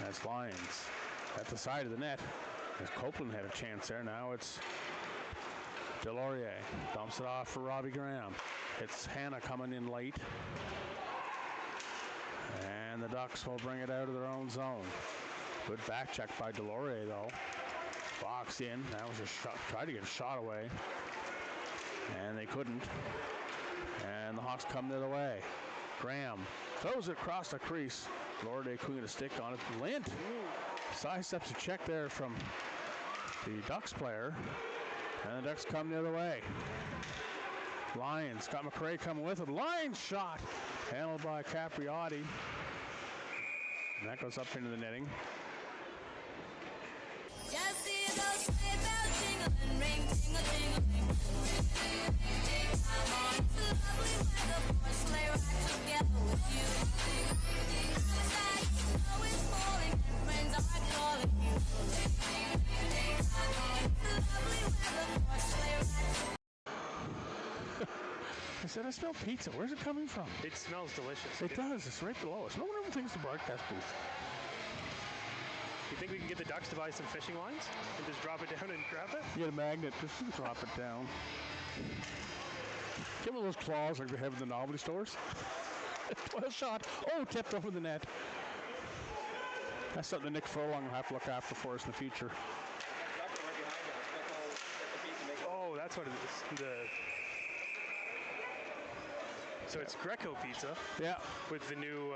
That's Lyons at the side of the net. As Copeland had a chance there. Now it's Delorier. Dumps it off for Robbie Graham. It's Hannah coming in late. And the Ducks will bring it out of their own zone. Good back check by Delorier, though. Box in. That was a shot. Tried to get a shot away. And they couldn't. And the Hawks come the other way. Graham throws it across the crease. Delorier couldn't get a stick on it. Lint sidesteps a check there from the Ducks player. And the Ducks come the other way. Lyons got McRae coming with it. Lyons shot. Handled by Capriotti. And that goes up into the netting. Just see those sleigh bells jingling, ring, tingle, tingling. I'm on to lovely weather for a sleigh ride together with you. Outside, snow is falling and friends are calling you. I'm on to lovely weather for a sleigh ride. I said, I smell pizza. Where's it coming from? It smells delicious. It does. It's right below us. No one ever thinks the broadcast booth. You think we can get the Ducks to buy some fishing lines and just drop it down and grab it? Get a magnet. Just drop it down. Give them those claws like they have in the novelty stores. What a shot. Oh, tipped over the net. That's something Nick Furlong will have to look after for us in the future. Oh, that's what it is. So it's Greco Pizza. Yeah. With the new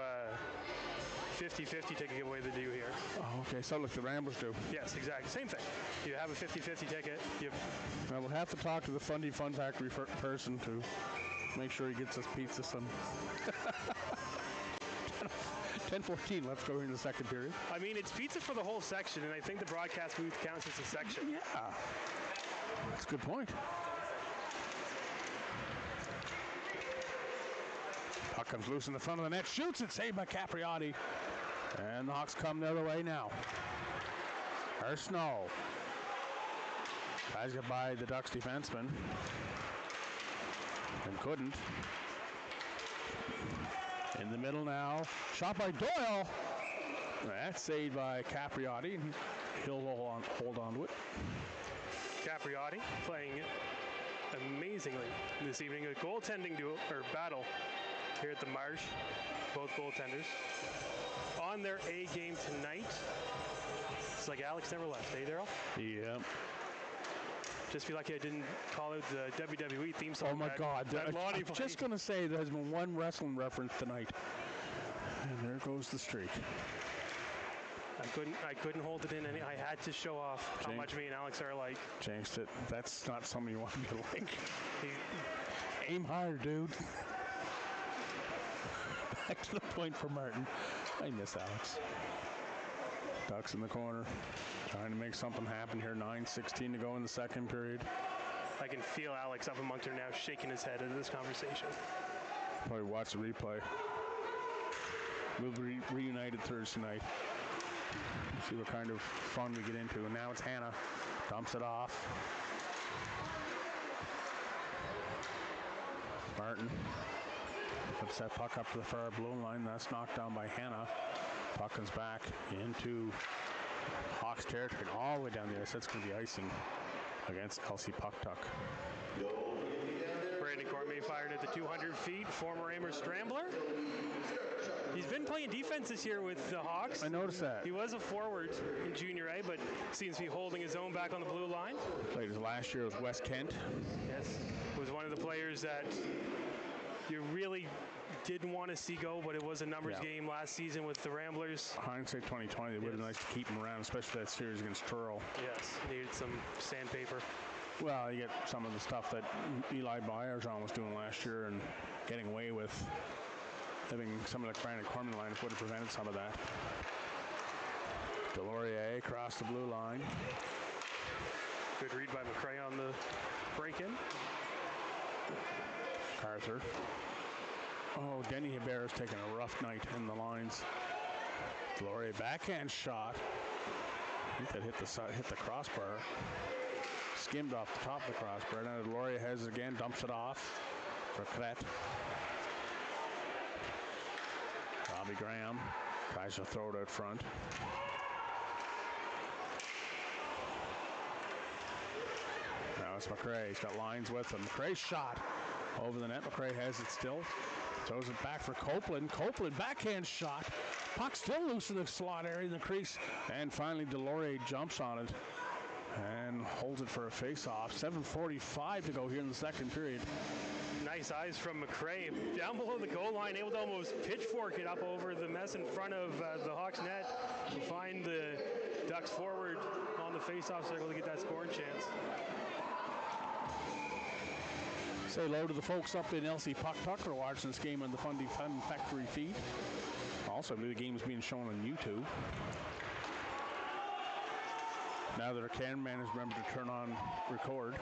50-50 ticket giveaway they do here. Oh, okay. So like the Ramblers do. Yes, exactly. Same thing. You have a 50-50 ticket. Well, we'll have to talk to the Fundy Fun Factory person to make sure he gets us pizza some. 10:14. Let's go into the second period. I mean, it's pizza for the whole section, and I think the broadcast booth counts as a section. Yeah. That's a good point. Puck comes loose in the front of the net. Shoots it. Saved by Capriotti. And the Hawks come the other way now. There's Snow. Tries to get by the Ducks defenseman. And couldn't. In the middle now. Shot by Doyle. That's saved by Capriotti. He'll hold on to it. Capriotti playing amazingly this evening. A goaltending battle here at the Marsh. Both goaltenders on their A game tonight. It's like Alex never left, eh, Daryl? Yeah. Just feel like I didn't call out the WWE theme song. Oh my God! I'm just gonna say there has been one wrestling reference tonight, and there goes the streak. I couldn't hold it in any. I had to show off how much me and Alex are alike. Jinxed it. That's not something you want me to like. Aim higher, dude. Back to the point for Martin. I miss Alex. Ducks in the corner, trying to make something happen here. 9:16 to go in the second period. I can feel Alex up amongst her now, shaking his head at this conversation. Probably watch the replay. We'll be reunited Thursday night. See what kind of fun we get into. And now it's Hannah. Dumps it off. Martin puts that puck up to the far blue line. That's knocked down by Hannah. Puck comes back into Hawks territory all the way down the ice. That's going to be icing against Elsie Pucktuck. Brandon Cormier fired at the 200 feet. Former Amherst Scrambler. He's been playing defense this year with the Hawks. I noticed that. He was a forward in junior A, but seems to be holding his own back on the blue line. Played his last year with West Kent. Yes. Was one of the players that you really didn't want to see go, but it was a numbers game last season with the Ramblers. Hindsight 2020, it would have been nice to keep him around, especially that series against Truro. Yes, needed some sandpaper. Well, you get some of the stuff that Eli Byerson was doing last year and getting away with. Having some of the Brandon Corman line would have prevented some of that. Delorier across the blue line. Good read by McRae on the break-in. Arthur. Oh, Denny Hebera's taking a rough night in the lines. Delorier backhand shot. I think that hit the crossbar. Skimmed off the top of the crossbar. Now Delorier has it again, dumps it off for Kret. Robbie Graham Tries to throw it out front. Now it's McRae. He's got lines with him. McRae's shot over the net. McRae has it still. Throws it back for Copeland. Copeland, backhand shot. Puck still loose in the slot area in the crease. And finally, Delorier jumps on it and holds it for a face-off. 7:45 to go here in the second period. Nice eyes from McRae. Down below the goal line, able to almost pitchfork it up over the mess in front of the Hawks net to find the Ducks forward on the face-off circle to get that scoring chance. Say hello to the folks up in LC Puck who are watching this game on the Fundy Fun Factory feed. Also, I believe the game is being shown on YouTube. Now that our cameraman has remembered to turn on record.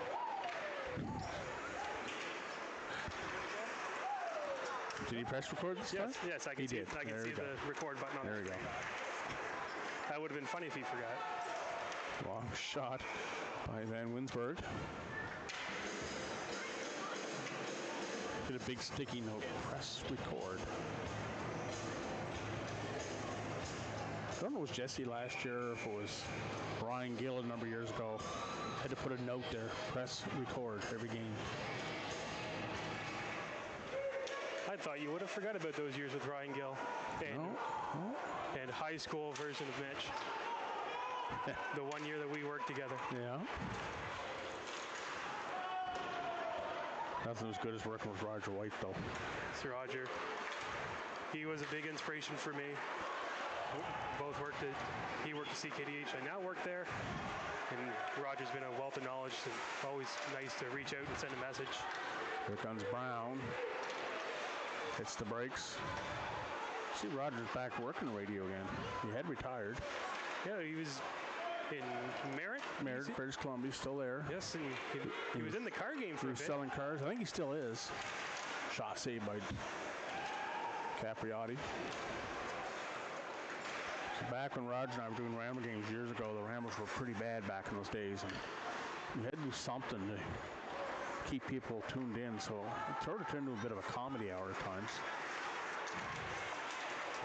Did he press record this time? Yes, I can see, I can see the record button on there. There we go. That would have been funny if he forgot. Long shot by Van Winsberg. Get a big sticky note. Press record. I don't know if it was Jesse last year or if it was Ryan Gill a number of years ago. Had to put a note there. Press record every game. I thought you would have forgot about those years with Ryan Gill and high school version of Mitch. The 1 year that we worked together. Yeah. Nothing as good as working with Roger White, though. It's Roger. He was a big inspiration for me. Both worked at, he worked at CKDH. I now work there. And Roger's been a wealth of knowledge. And always nice to reach out and send a message. Here comes Brown. Hits the brakes. See, Roger's back working radio again. He had retired. Yeah, he was in Merritt, British Columbia, still there. Yes, and he was in the car game for a bit. He was selling cars. I think he still is. Shot saved by Capriotti. So back when Roger and I were doing Ramble games years ago, the Ramblers were pretty bad back in those days, and we had to do something to keep people tuned in, so it sort of turned into a bit of a comedy hour at times.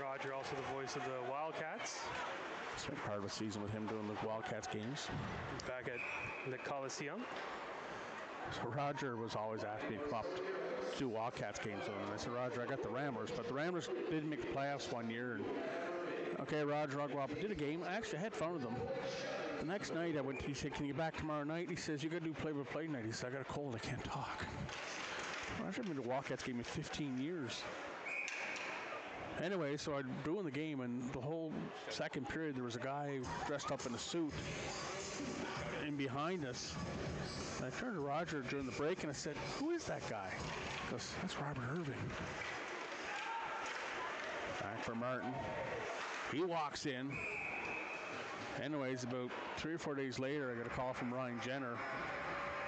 Roger, also the voice of the Wildcats. Spent part of a season with him doing the Wildcats games. Back at the Coliseum. So Roger was always asking me to come up to do Wildcats games with him. And I said, Roger, I got the Ramblers, but the Ramblers didn't make the playoffs one year. And, okay, Roger, I'll go up. I did a game. I actually had fun with them. The next night I went, he said, can you get back tomorrow night? He says, you got to do play-by-play night. He said, I got a cold, I can't talk. Roger had been to Wildcats game in 15 years. Anyway, so I'm doing the game, and the whole second period, there was a guy dressed up in a suit in behind us. And I turned to Roger during the break, and I said, who is that guy? He goes, that's Robert Irving. Back for Martin. He walks in. Anyways, about 3 or 4 days later, I got a call from Ryan Jenner,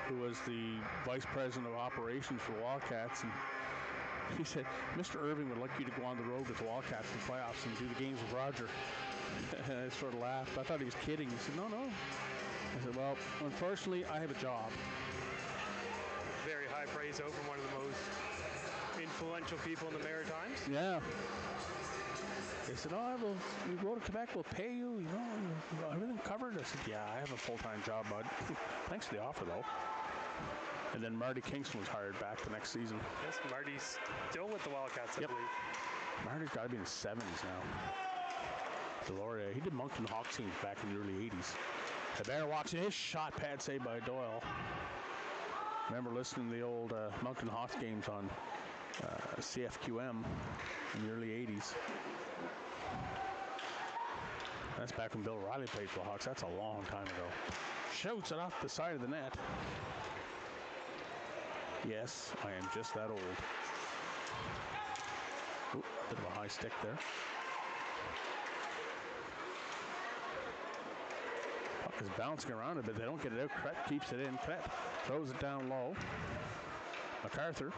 who was the vice president of operations for the Wildcats, and he said, Mr. Irving would like you to go on the road with the Wildcats in the playoffs and do the games with Roger. And I sort of laughed. I thought he was kidding. He said, no. I said, well, unfortunately, I have a job. Very high praise out from one of the most influential people in the Maritimes. Yeah. They said, you go to Quebec, we'll pay you, everything covered. I said, yeah, I have a full-time job, bud. Thanks for the offer, though. And then Marty Kingston was hired back the next season. Yes, Marty's still with the Wildcats, I believe. Marty's got to be in his 70s now. Delorier, he did Moncton Hawks teams back in the early 80s. The Bear watching his shot pad saved by Doyle. Remember listening to the old Moncton Hawks games on CFQM in the early 80s. That's back when Bill Riley played for the Hawks. That's a long time ago. Shoots it off the side of the net. Yes, I am just that old. Ooh, bit of a high stick there. Puck is bouncing around a bit. They don't get it out. Kret keeps it in. Kret throws it down low. MacArthur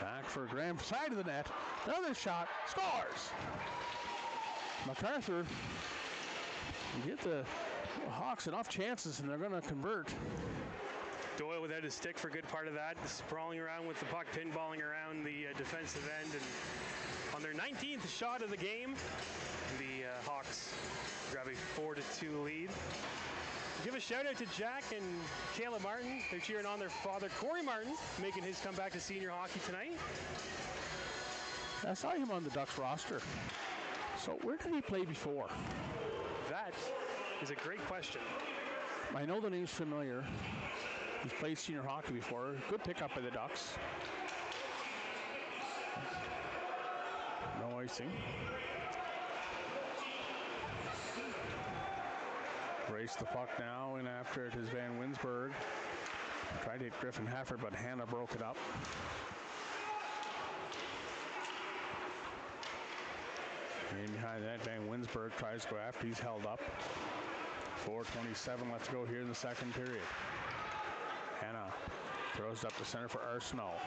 back for Graham. Side of the net. Another shot. Scores! MacArthur get the Hawks enough chances and they're going to convert. Doyle without his stick for a good part of that, sprawling around with the puck, pinballing around the defensive end, and on their 19th shot of the game, the Hawks grab a 4-2 lead. Give a shout out to Jack and Kayla Martin. They're cheering on their father, Corey Martin, making his comeback to senior hockey tonight. I saw him on the Ducks roster. So where did he play before? That is a great question. I know the name's familiar. He's played senior hockey before. Good pickup by the Ducks. No icing. Race the puck now, and after it is Van Winsberg. Tried to hit Griffin Hefford, but Hannah broke it up. And behind that, Van Winsberg tries to go after. He's held up. 4:27 left to go here in the second period. Hannah throws it up the center for Arsenault.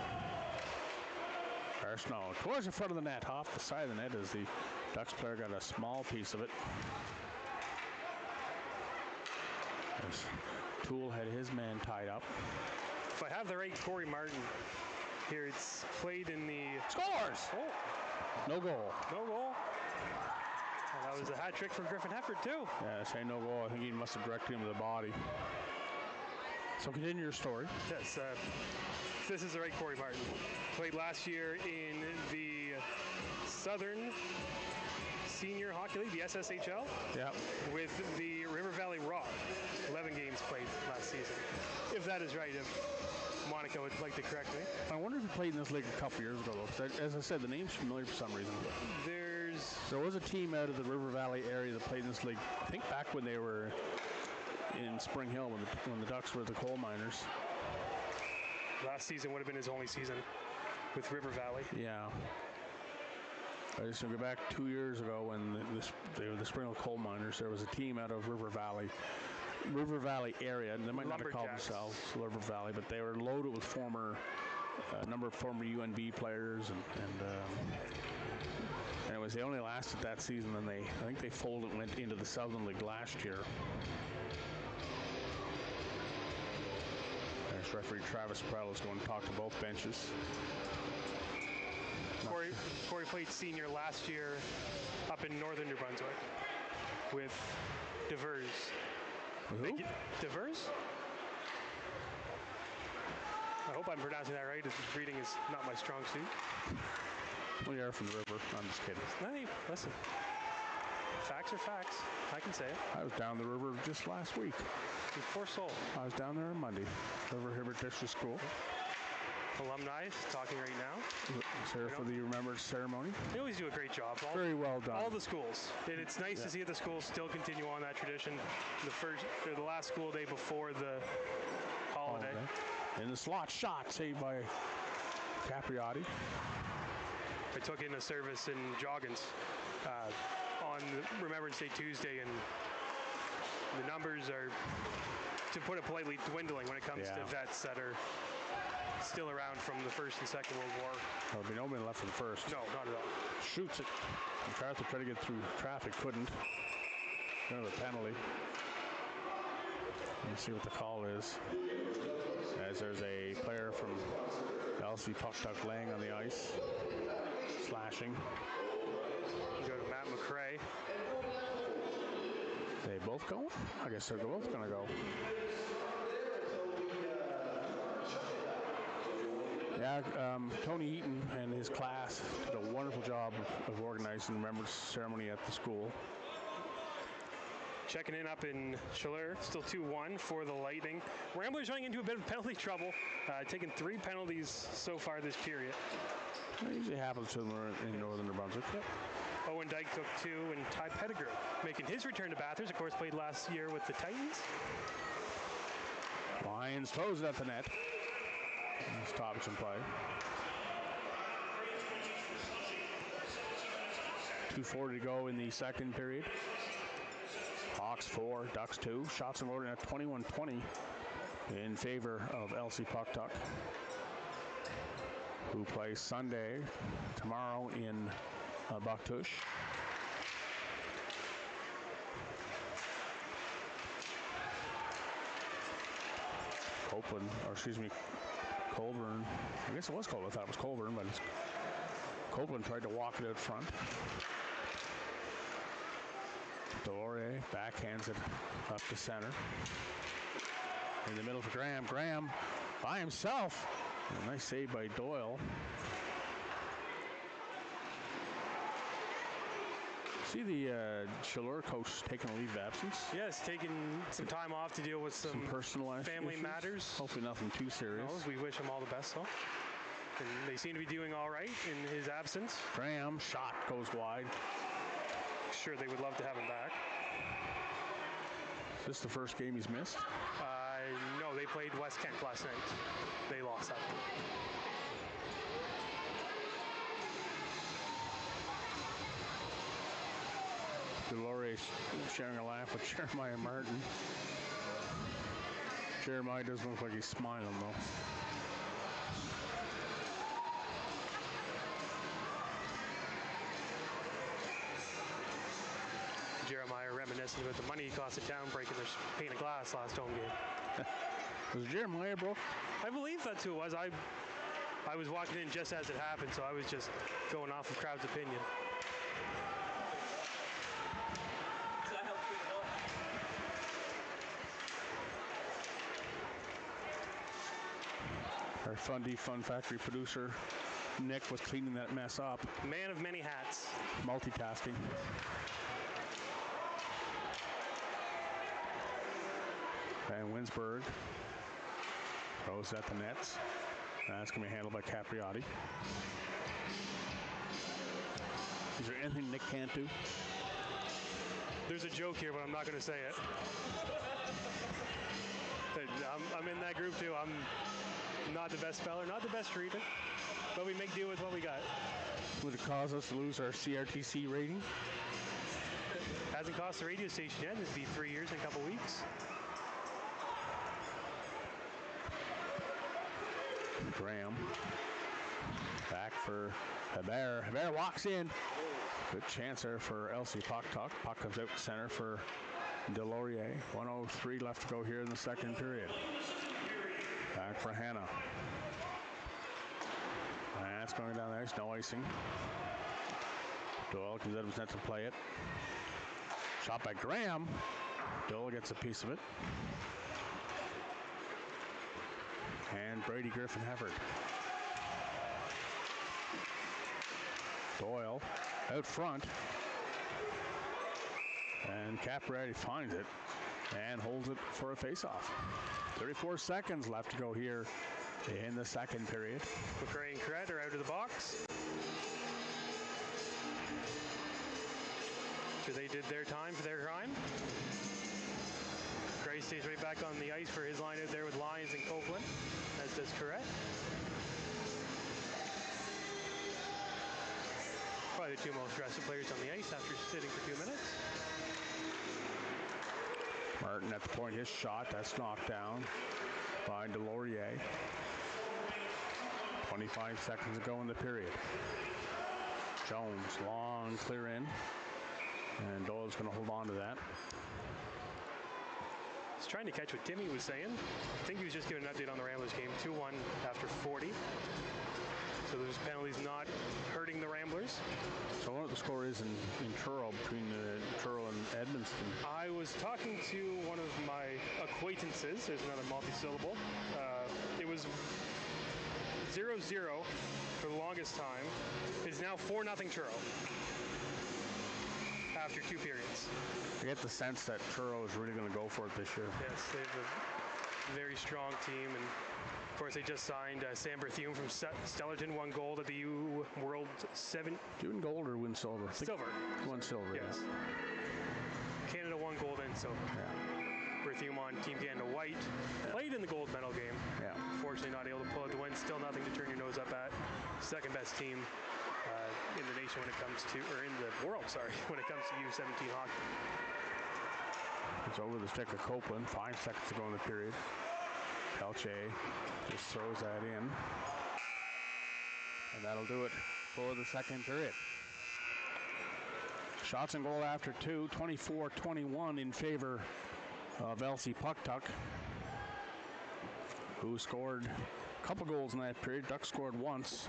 Arsenault towards the front of the net, off the side of the net as the Ducks player got a small piece of it. As Toole had his man tied up. If I have the right Corey Martin here, it's played in the... Scores! Oh. No goal. No goal. And that was a hat trick from Griffin Hefford, too. Yeah, say no goal. I think he must have directed him to the body. So continue your story. Yes, this is the right Corey Martin. Played last year in the Southern Senior Hockey League, the SSHL, Yeah. with the River Valley Rock. 11 games played last season. If that is right, if Monica would like to correct me. I wonder if he played in this league a couple years ago, though. 'Cause as I said, the name's familiar for some reason. There was a team out of the River Valley area that played in this league, I think back when they were in Spring Hill, when the Ducks were the coal miners. Last season would have been his only season with River Valley. Yeah. I just go back 2 years ago when they were the Spring Hill coal miners. There was a team out of River Valley area, and they might not have called themselves River Valley, but they were loaded with number of former UNB players, and anyways, they only lasted that season, and I think they folded and went into the Southern League last year. There's referee Travis Prell is going to talk to both benches. Corey played senior last year up in northern New Brunswick with Devers. Who? Devers? I hope I'm pronouncing that right. Reading is not my strong suit. We are from the river. I'm just kidding. Hey, listen. Facts are facts. I can say it. I was down the river just last week. You poor soul. I was down there on Monday. Over Hibbert District School. Alumni talking right now. Here for the remembrance ceremony. They always do a great job. Very well done. All the schools. And it's nice to see the schools still continue on that tradition. The last school day before the holiday. In the slot shot saved by Capriotti. I took in a service in Joggins on Remembrance Day Tuesday, and the numbers are, to put it politely, dwindling when it comes to vets that are still around from the First and Second World War. There'll be nobody left for the first. No, not at all. Shoots it. MacArthur tried to get through traffic, couldn't. Another penalty. Let's see what the call is. As there's a player from LC Puck Duck laying on the ice, slashing. You go to Matt McRae. They both going? I guess they're both going to go. Yeah, Tony Eaton and his class did a wonderful job of organizing the remembrance ceremony at the school. Checking in up in Chaleur, still 2-1 for the Lightning. Ramblers running into a bit of penalty trouble, taking 3 penalties so far this period. It usually happens to them in northern New Brunswick. Yep. Owen Dyke took 2, and Ty Pettigrew making his return to Bathurst. Of course, played last year with the Titans. Lions throws it at the net. Stops in play. 2:40 to go in the second period. Hawks 4, Ducks 2. Shots in order at 21-20 in favor of LC Puck Duck, who plays Sunday, tomorrow in Bucktush. Copeland, or excuse me, Colburn. I guess it was Colburn. I thought it was Colburn, but Copeland tried to walk it out front. Delorier backhands it up to center. In the middle for Graham. Graham by himself. A nice save by Doyle. See the Chaleur coach taking a leave of absence. Yes, taking some time off to deal with some personal family issues. Matters. Hopefully nothing too serious. No, we wish him all the best, though. And they seem to be doing all right in his absence. Graham, shot goes wide. Sure, they would love to have him back. Is this the first game he's missed? No, they played West Kent last night. They lost that. Delorier sharing a laugh with Jeremiah Martin. Jeremiah doesn't look like he's smiling, though. Jeremiah reminiscing about the money he cost at town breaking their pane of glass last home game. Was Jeremiah broke? I believe that's who it was. I was walking in just as it happened, so I was just going off of crowd's opinion. Our Fundy Fun Factory producer, Nick, was cleaning that mess up. Man of many hats. Multitasking. And Winsberg throws at the nets. That's going to be handled by Capriotti. Is there anything Nick can't do? There's a joke here, but I'm not going to say it. I'm in that group too. I'm not the best speller, not the best reader, but we make do with what we got. Would it cause us to lose our CRTC rating? Hasn't cost the radio station yet. It'd be 3 years in a couple weeks. Graham. Back for Hebert. Hebert walks in. Good chance there for Elsie Puck-Tuck. Puck comes out to center for Delorier. 1:03 left to go here in the second period. Back for Hannah. That's going down there. There's no icing. Doyle comes out of his net to play it. Shot by Graham. Doyle gets a piece of it. And Brady Griffin-Hefford. Doyle out front. And Capriotti finds it and holds it for a face-off. 34 seconds left to go here in the second period. McRae and Cred are out of the box. So they did their time for their crime. Gray stays right back on the ice for his line out there with Lyons and Copeland, as does Cred. Probably the two most rested players on the ice after sitting for 2 minutes. Martin at the point, his shot, that's knocked down by Delorier. 25 seconds to go in the period. Jones, long clear in. And Doyle's going to hold on to that. I was trying to catch what Timmy was saying. I think he was just giving an update on the Ramblers game. 2-1 after 40. So there's penalties not hurting the Ramblers. So I wonder what the score is in Truro, between Truro and Edmundston. I was talking to one of my acquaintances. There's another multi-syllable. It was 0-0 for the longest time. It's now 4-0 Truro after 2 periods. I get the sense that Truro is really going to go for it this year. Yes, they have a very strong team, and of course they just signed Sam Berthiaume from Stellarton, won gold at the U World 7. Win gold or win silver? Silver. Won silver. Yes. Yeah. Canada won gold and silver. Yeah. Berthiaume on Team Canada White. Played in the gold medal game. Yeah. Unfortunately not able to pull out the win. Still nothing to turn your nose up at. Second best team in the nation when it comes to, or in the world, sorry, when it comes to U17 hockey. It's over the stick of Copeland. 5 seconds to go in the period. Pelche just throws that in. And that'll do it for the second period. Shots and goal after 2. 24-21 in favor of Elsie Puck-Tuck. who scored a couple goals in that period. Ducks scored once,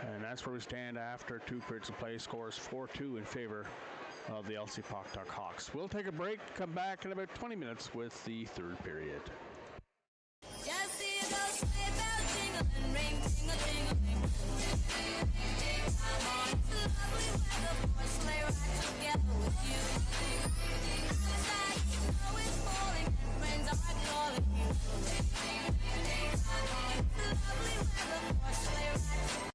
and that's where we stand after 2 periods of play. Scores 4-2 in favor of the LC Puck Hawks. We'll take a break, come back in about 20 minutes with the third period. Just see those sleigh bells jingling, ring, ting-a-ting-a-ling. Come on, it's lovely weather for a sleigh ride together with you. Outside, snow is falling and friends are calling you. Come on, it's lovely weather for a sleigh ride.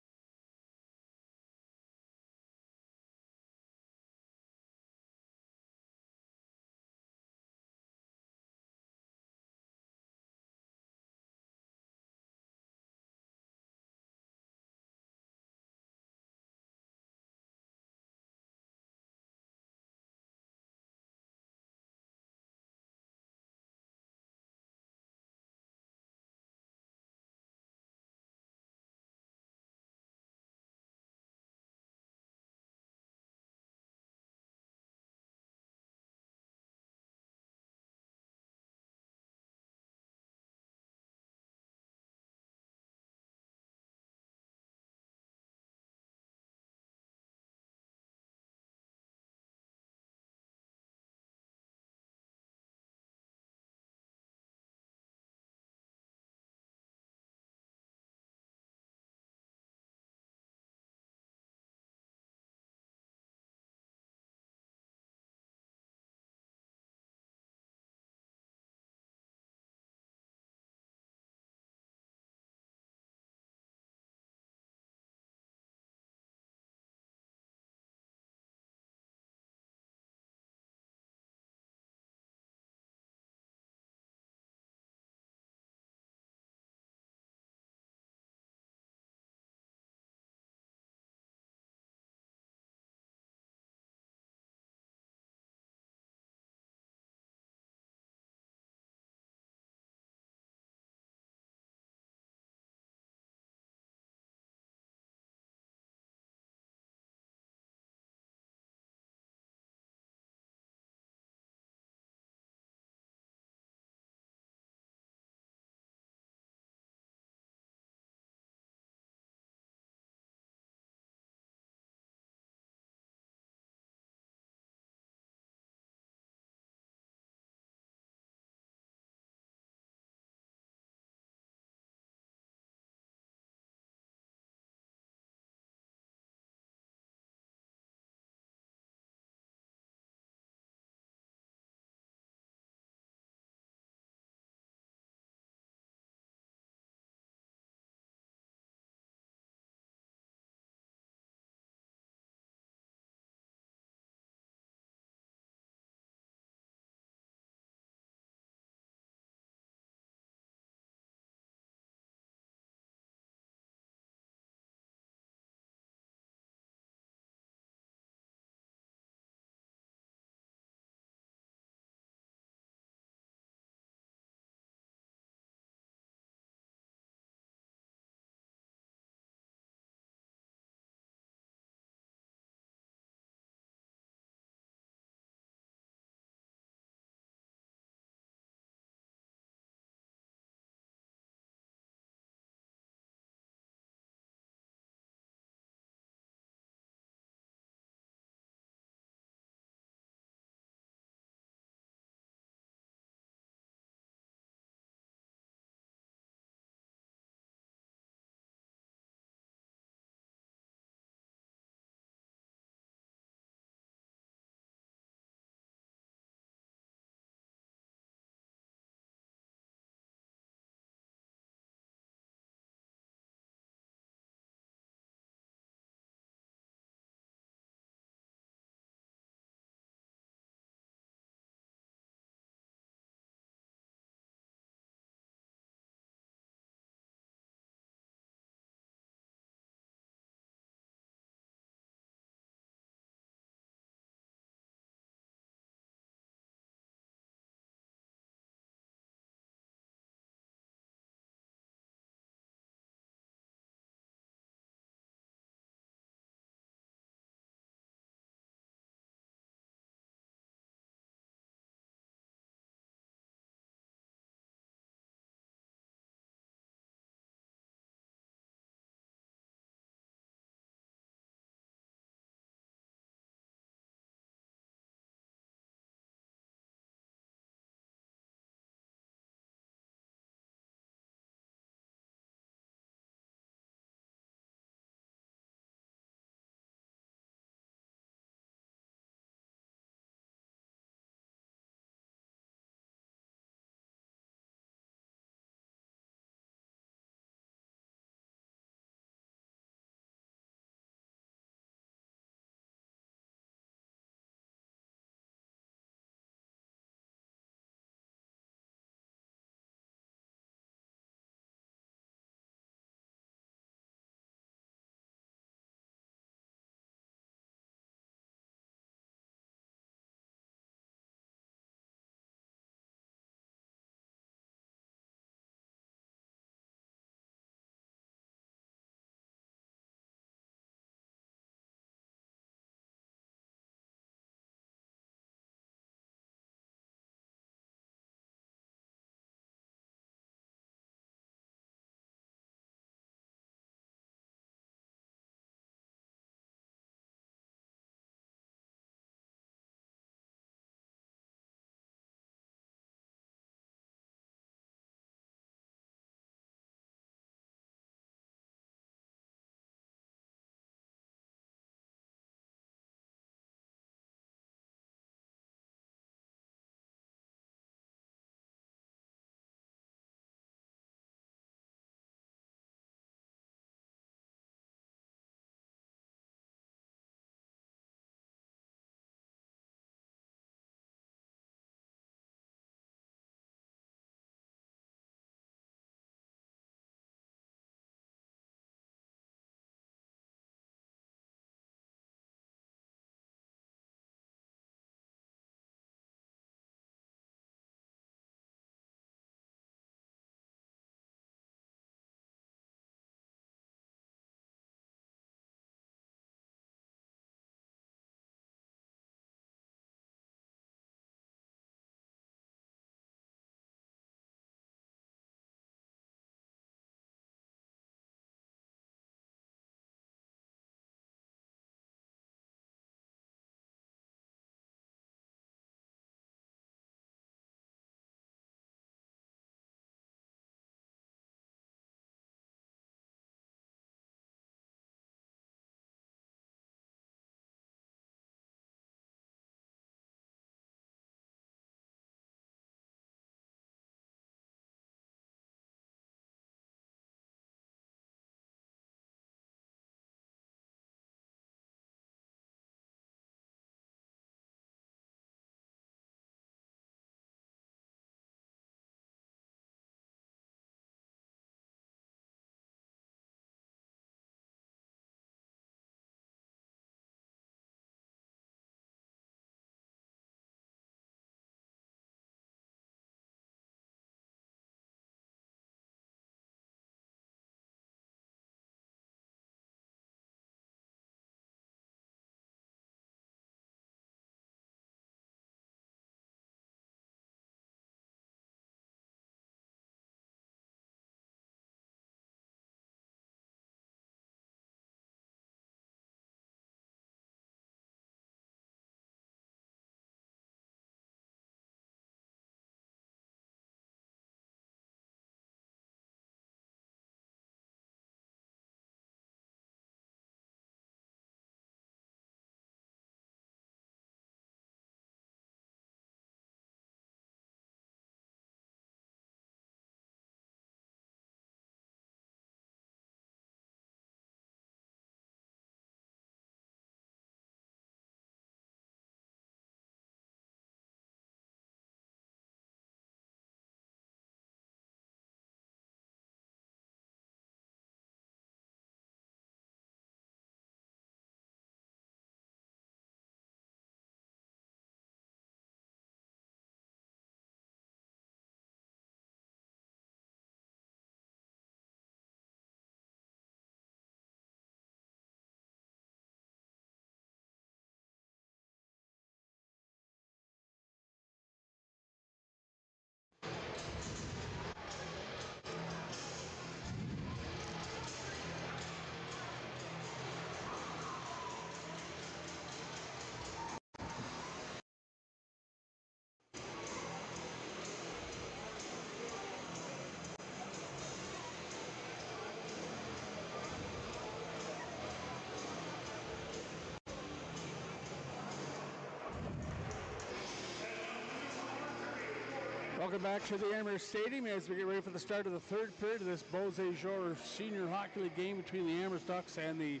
Welcome back to the Amherst Stadium as we get ready for the start of the third period of this Beaux Jour Senior Hockey League game between the Amherst Ducks and the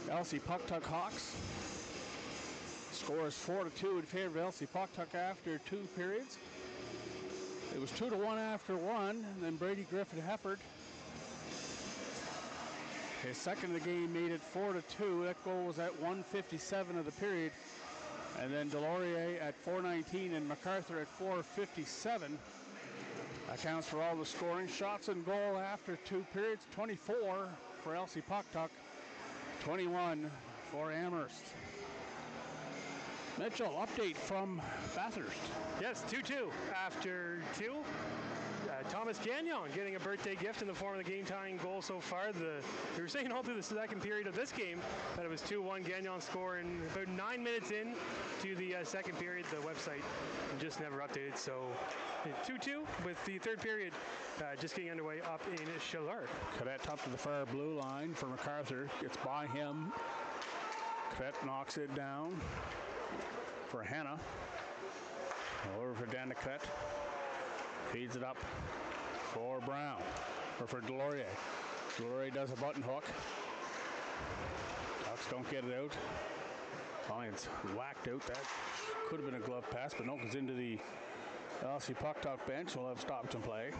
LC Pucktuck Hawks. Score is 4-2 in favor of LC Pucktuck after 2 periods. It was 2-1 after 1, and then Brady Griffin-Hefford, his second of the game, made it 4-2. That goal was at 1:57 of the period. And then Delorier at 4:19 and MacArthur at 4:57. That counts for all the scoring. Shots and goal after 2 periods, 24 for LC Pucktuck, 21 for Amherst. Mitchell, update from Bathurst. Yes, 2-2 after 2. Thomas Gagnon getting a birthday gift in the form of the game-tying goal so far. We were saying all through the second period of this game that it was 2-1. Gagnon scoring about 9 minutes in to the second period. The website just never updated. So 2-2 with the third period just getting underway up in Chaleur. Cadet up to the far blue line for MacArthur. Gets by him. Cadet knocks it down for Hannah. Over for Danica Cadet. Feeds it up for Brown, or for Delorier. Delorier does a button hook. Ducks don't get it out. Finally, it's whacked out. That could have been a glove pass, but no, goes into the LC Pucktuck bench. We'll have stoppage and play.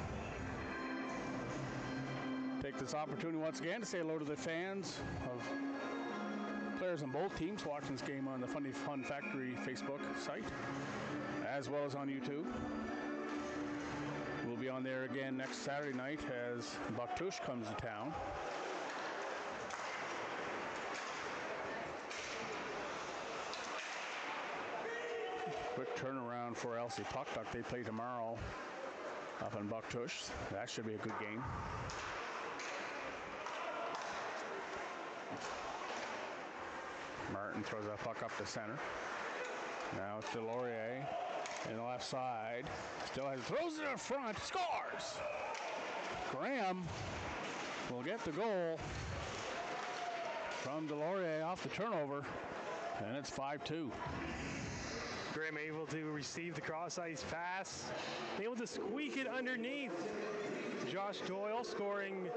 Take this opportunity once again to say hello to the fans of players on both teams watching this game on the Fundy Fun Factory Facebook site, as well as on YouTube. We'll be on there again next Saturday night as Bucktush comes to town. Quick turnaround for LC Pucktuck. They play tomorrow up in Bucktush. That should be a good game. Martin throws that puck up to center. Now it's Delorier in the left side. Still has, throws it in front, scores! Graham will get the goal from Delorier off the turnover, and it's 5-2. Graham able to receive the cross-ice pass, able to squeak it underneath. Josh Doyle scoring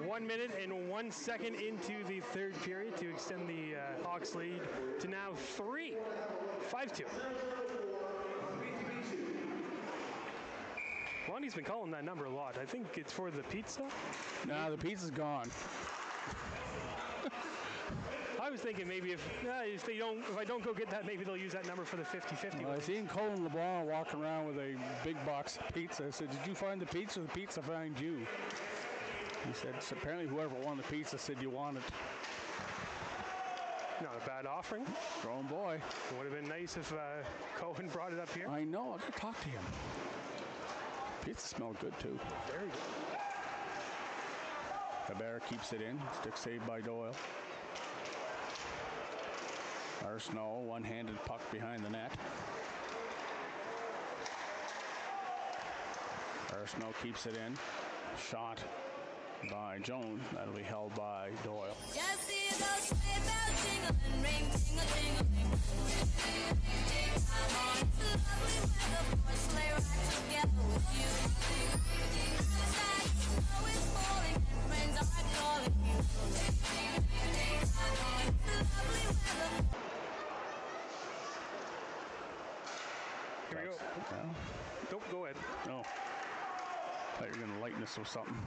1 minute and 1 second into the third period to extend the Hawks lead to now 3. 5-2. Lonnie's been calling that number a lot. I think it's for the pizza. No, the pizza's gone. I was thinking maybe if I don't go get that, maybe they'll use that number for the 50-50. Well, I seen Colin LeBlanc walking around with a big box of pizza. I said, "Did you find the pizza? Or the pizza find you?" He said, so apparently whoever won the pizza said you want it. Not a bad offering. Grown boy. It would have been nice if Cohen brought it up here. I know. I got to talk to him. Pizza smelled good too. Very good. Cabrera keeps it in. Stick saved by Doyle. Arsenault, one-handed puck behind the net. Arsenault keeps it in. Shot by Jones. That'll be held by Doyle. Just see those sleigh bells jingling, ring, ting-a-ling-a-ling. I'm on to lovely weather for a sleigh ride together with you. Outside, snow is falling and friends are calling you. I'm on to lovely weather. Here we go. Well, Nope, go ahead. no. Thought you were going to lighten us with something.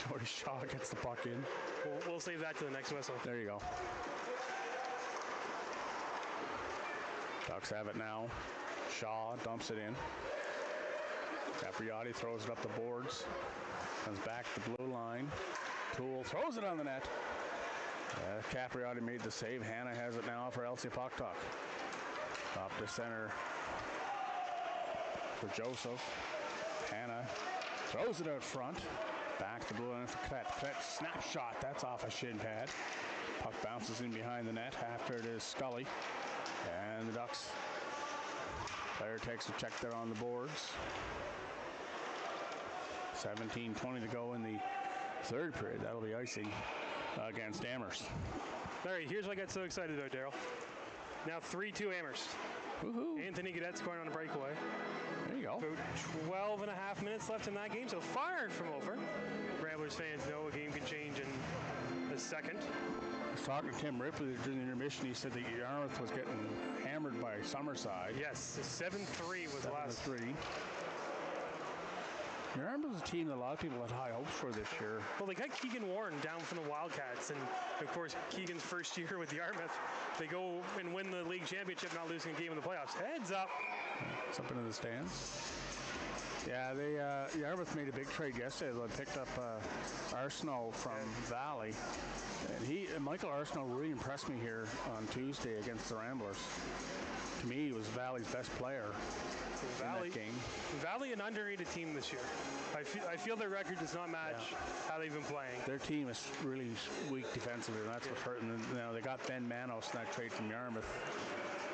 Jordy Shaw gets the puck in. We'll save that to the next whistle. There you go. Ducks have it now. Shaw dumps it in. Capriati throws it up the boards. Comes back to the blue line. Toole throws it on the net. Capriati made the save. Hannah has it now for LC Pucktuck. Up to center for Joseph. Hannah throws it out front. Back to blue line for Cadet. Cadet snapshot. That's off a shin pad. Puck bounces in behind the net. After it is Scully. And the Ducks player takes a check there on the boards. 17:20 to go in the third period. That'll be icing against Amherst. All right, here's what I got so excited about, Daryl. Now 3-2 Amherst. Woohoo. Anthony Gaudette scoring on a breakaway. There you you go. About 12 and a half minutes left in that game, so far from over. Ramblers fans know a game can change in a second. I was talking to Tim Ripley during the intermission. He said that Yarmouth was getting hammered by Summerside. Yes, 7-3 was last. 7-3. Yarmouth was a team that a lot of people had high hopes for this year. Well, they got Keegan Warren down from the Wildcats, and of course, Keegan's first year with Yarmouth. They go and win the league championship, not losing a game in the playoffs. Heads up. It's up into the stands. Yeah, Yarmouth made a big trade yesterday. They picked up Arsenault from Valley. And Michael Arsenault really impressed me here on Tuesday against the Ramblers. To me, he was Valley's best player in that game. Valley, an underrated team this year. I feel their record does not match how they've been playing. Their team is really weak defensively, and that's what's hurting them. You know, they got Ben Manos in that trade from Yarmouth.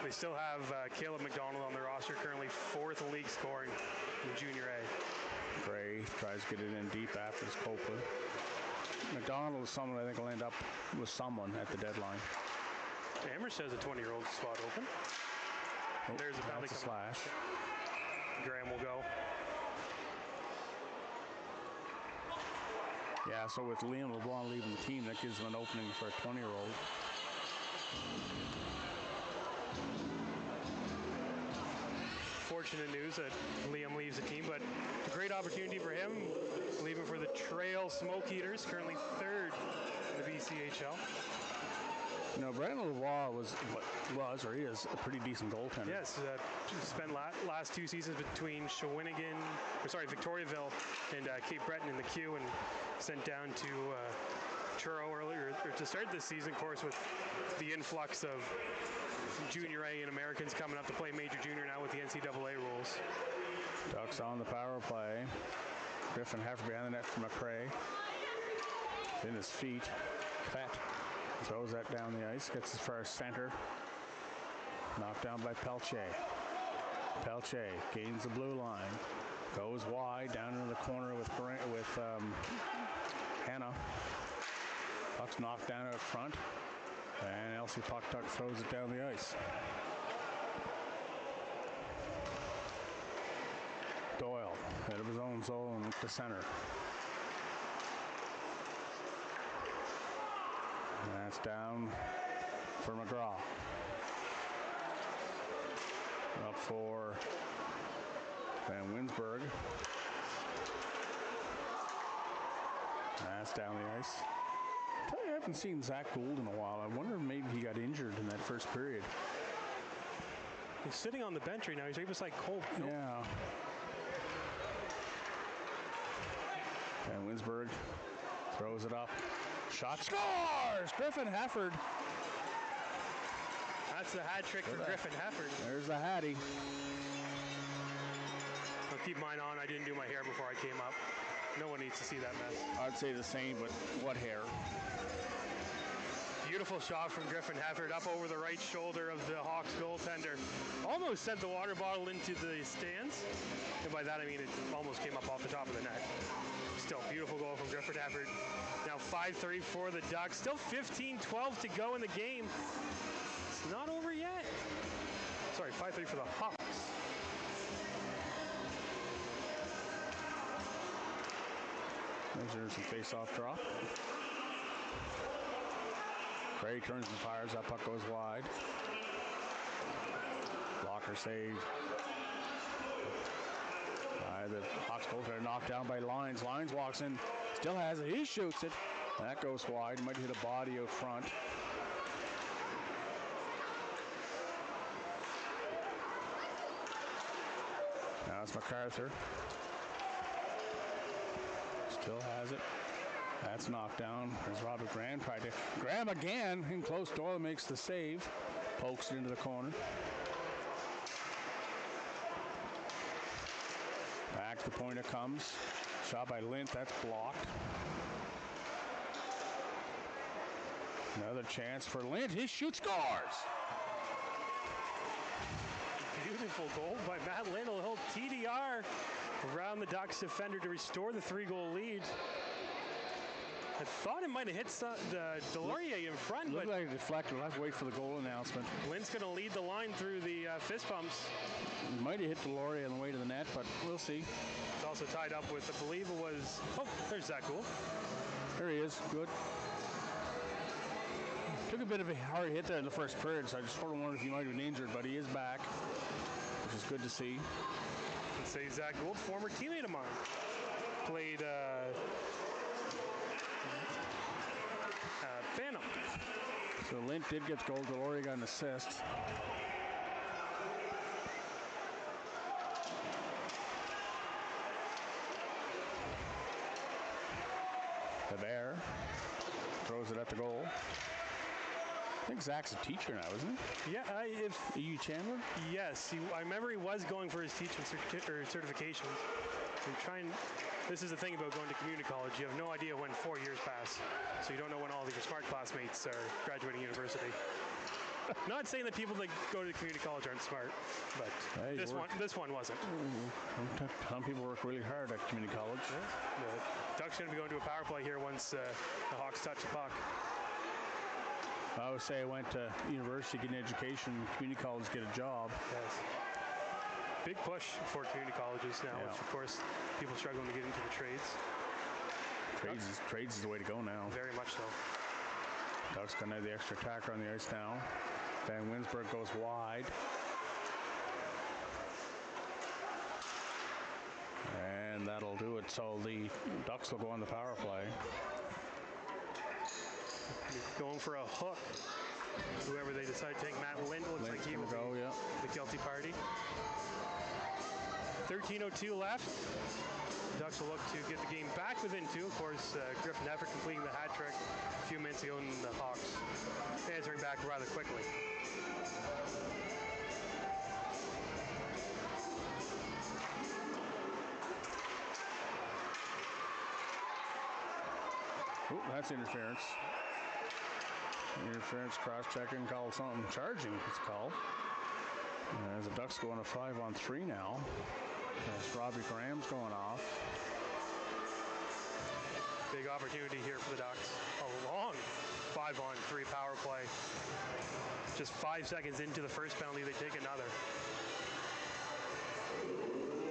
They still have Caleb McDonald on their roster, currently 4th in league scoring in Junior A. Gray tries to get it in deep after his Copeland. McDonald is someone I think will end up with someone at the deadline. Amherst has a 20-year-old spot open. Oh, There's a penalty. that's a slash. Graham will go. Yeah, so with Liam LeBlanc leaving the team, that gives them an opening for a 20-year-old. Fortunate news that Liam leaves the team, but a great opportunity for him, leaving for the Trail Smoke Eaters, currently 3rd in the BCHL. You know, Brandon Lavoie was or is a pretty decent goaltender. Yes, spent last 2 seasons between Victoriaville and Cape Breton in the queue, and sent down to Truro earlier to start this season, of course, with the influx of Junior A and Americans coming up to play Major Junior now with the NCAA rules. Ducks on the power play. Griffin Heffer behind the net for McRae. In his feet. Fat. Throws that down the ice. Gets as far as center. Knocked down by Pelche. Pelche gains the blue line. Goes wide down into the corner with Hannah. Puck's knocked down out front. And Elsie Pucktuck throws it down the ice. Doyle, out of his own zone to center. And that's down for McGraw. Up for Van Winsberg. That's down the ice. I haven't seen Zach Gould in a while. I wonder if maybe he got injured in that first period. He's sitting on the bench right now. He's right beside Cole. Nope. Yeah. And Winsberg throws it up. Shot scores! Griffin Hefford. That's the hat trick for Griffin Hefford. There's the Hattie. I'll keep mine on. I didn't do my hair before I came up. No one needs to see that mess. I'd say the same, but what hair? Beautiful shot from Griffin Hefford up over the right shoulder of the Hawks goaltender. Almost sent the water bottle into the stands. And by that I mean it almost came up off the top of the net. Still, beautiful goal from Griffin Hefford. Now 5-3 for the Ducks. Still 15-12 to go in the game. It's not over yet. Sorry, 5-3 for the Hawks. There's some face-off drop. Gray turns and fires. That puck goes wide. Blocker save by the Hawks goaltender, knocked down by Lyons. Lyons walks in, still has it. He shoots it. That goes wide. Might hit a body out front. Now it's MacArthur. Still has it. That's knocked down. There's Robert Graham tried to grab again. In close. Doyle makes the save. Pokes it into the corner. Back to the point it comes. Shot by Lint. That's blocked. Another chance for Lint. He shoots, scores! Beautiful goal by Matt Lint. A little TDR around the Ducks defender to restore the 3-goal lead. I thought it might have hit the Delorier in front, Looked but like a deflector. We'll have to wait for the goal announcement. Lynn's going to lead the line through the fist bumps. He might have hit Delorier on the way to the net, but we'll see. It's also tied up with, I believe it was, oh, there's Zach Gould. There he is. Good. Took a bit of a hard hit there in the first period, so I just sort of wondered if he might have been injured, but he is back, which is good to see. Let's say Zach Gould, former teammate of mine. Played Phantom. So Lint did get the goal. Delorier got an assist. The Bear throws it at the goal. I think Zach's a teacher now, isn't he? Yeah, E.U. Chandler? Yes, I remember he was going for his teaching certifications. This is the thing about going to community college. You have no idea when 4 years pass, so you don't know when all of your smart classmates are graduating university. Not saying that people that go to community college aren't smart, but Hey, this one wasn't. Some people work really hard at community college. Yeah. The Ducks going to be going to a power play here once the Hawks touch the puck. I always say I went to university, get an education, community college, get a job. Yes. Big push for community colleges now, which of course people struggling to get into the trades. Trades is the way to go now. Very much so. Ducks going to have the extra attacker on the ice now. Van Winsberg goes wide. And that'll do it. So the Ducks will go on the power play. Going for a hook. Whoever they decide to take, Matt Lind, looks like he will go, be the guilty party. 13:02 left. Ducks will look to get the game back within two. Of course, Griffin Everett completing the hat trick a few minutes ago, and the Hawks answering back rather quickly. Ooh, that's interference. Interference, cross-checking, called something. Charging, it's called. As the Ducks go on a 5-on-3 now. As Robbie Graham's going off. Big opportunity here for the Ducks. A long 5-on-3 power play. Just 5 seconds into the first penalty, they take another.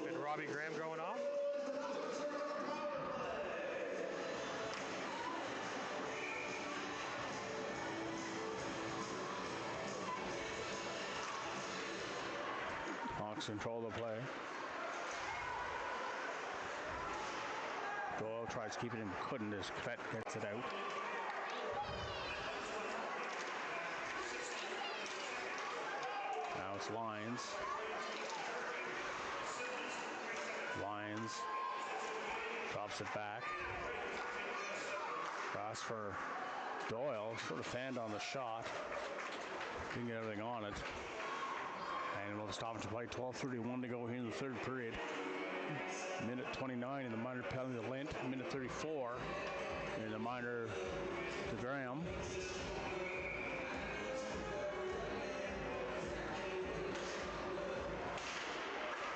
And Robbie Graham going off. Hawks control the play. Doyle tries to keep it in, couldn't as Kvet gets it out. Now it's Lyons. Lyons drops it back. Cross for Doyle, sort of fanned on the shot. Didn't get everything on it. And we'll stop to play. 12:31 to go here in the third period. Minute 29 in the minor penalty to Lint. Minute 34 in the minor to Graham.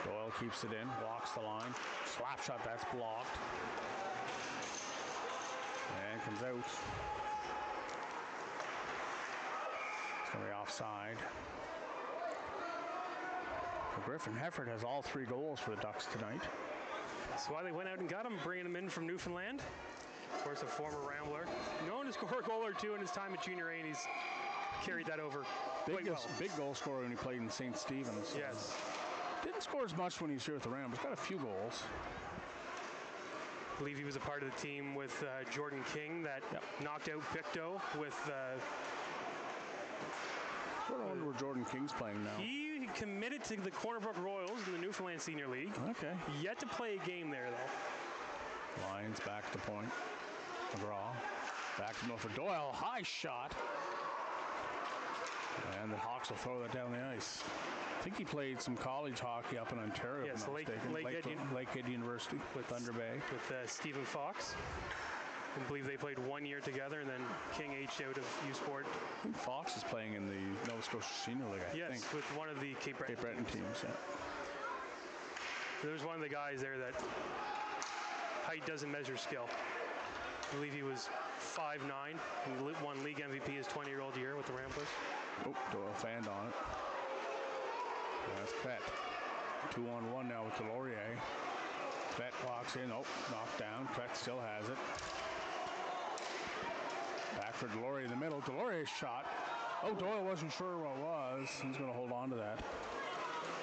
Doyle keeps it in, walks the line. Slap shot, that's blocked. And comes out. It's going to be offside. Griffin Hefford has all 3 goals for the Ducks tonight. That's why they went out and got him, bringing him in from Newfoundland. Of course, a former Rambler. Known to score a goal or two in his time at junior A, and he's carried that over quite well. Big goal scorer when he played in St. Stephen's. Yes. Didn't score as much when he was here with the Rams. Got a few goals. I believe he was a part of the team with Jordan King that knocked out Pictou with... I don't wonder where Jordan King's playing now. He committed to the Cornerbrook Royals in the Newfoundland Senior League. Okay. Yet to play a game there, though. Lions back to point. McGraw. Back to Milford Doyle. High shot. And the Hawks will throw that down the ice. I think he played some college hockey up in Ontario. Yes, Lakehead University with Thunder Bay. With Stephen Fox. I believe they played 1 year together, and then King aged out of U Sport. I think Fox is playing in the Nova Scotia Senior League, I think. Yes, with one of the Cape Breton teams, yeah. There's one of the guys there that height doesn't measure skill. I believe he was 5'9". He won league MVP his 20-year-old year with the Ramblers. Oh, Doyle fanned on it. That's Pet. 2-on-1 now with Delorier. Pet walks in. Oh, knocked down. Pet still has it. Back for Delorier in the middle. Delorier's shot. Oh, Doyle wasn't sure what it was. He's going to hold on to that.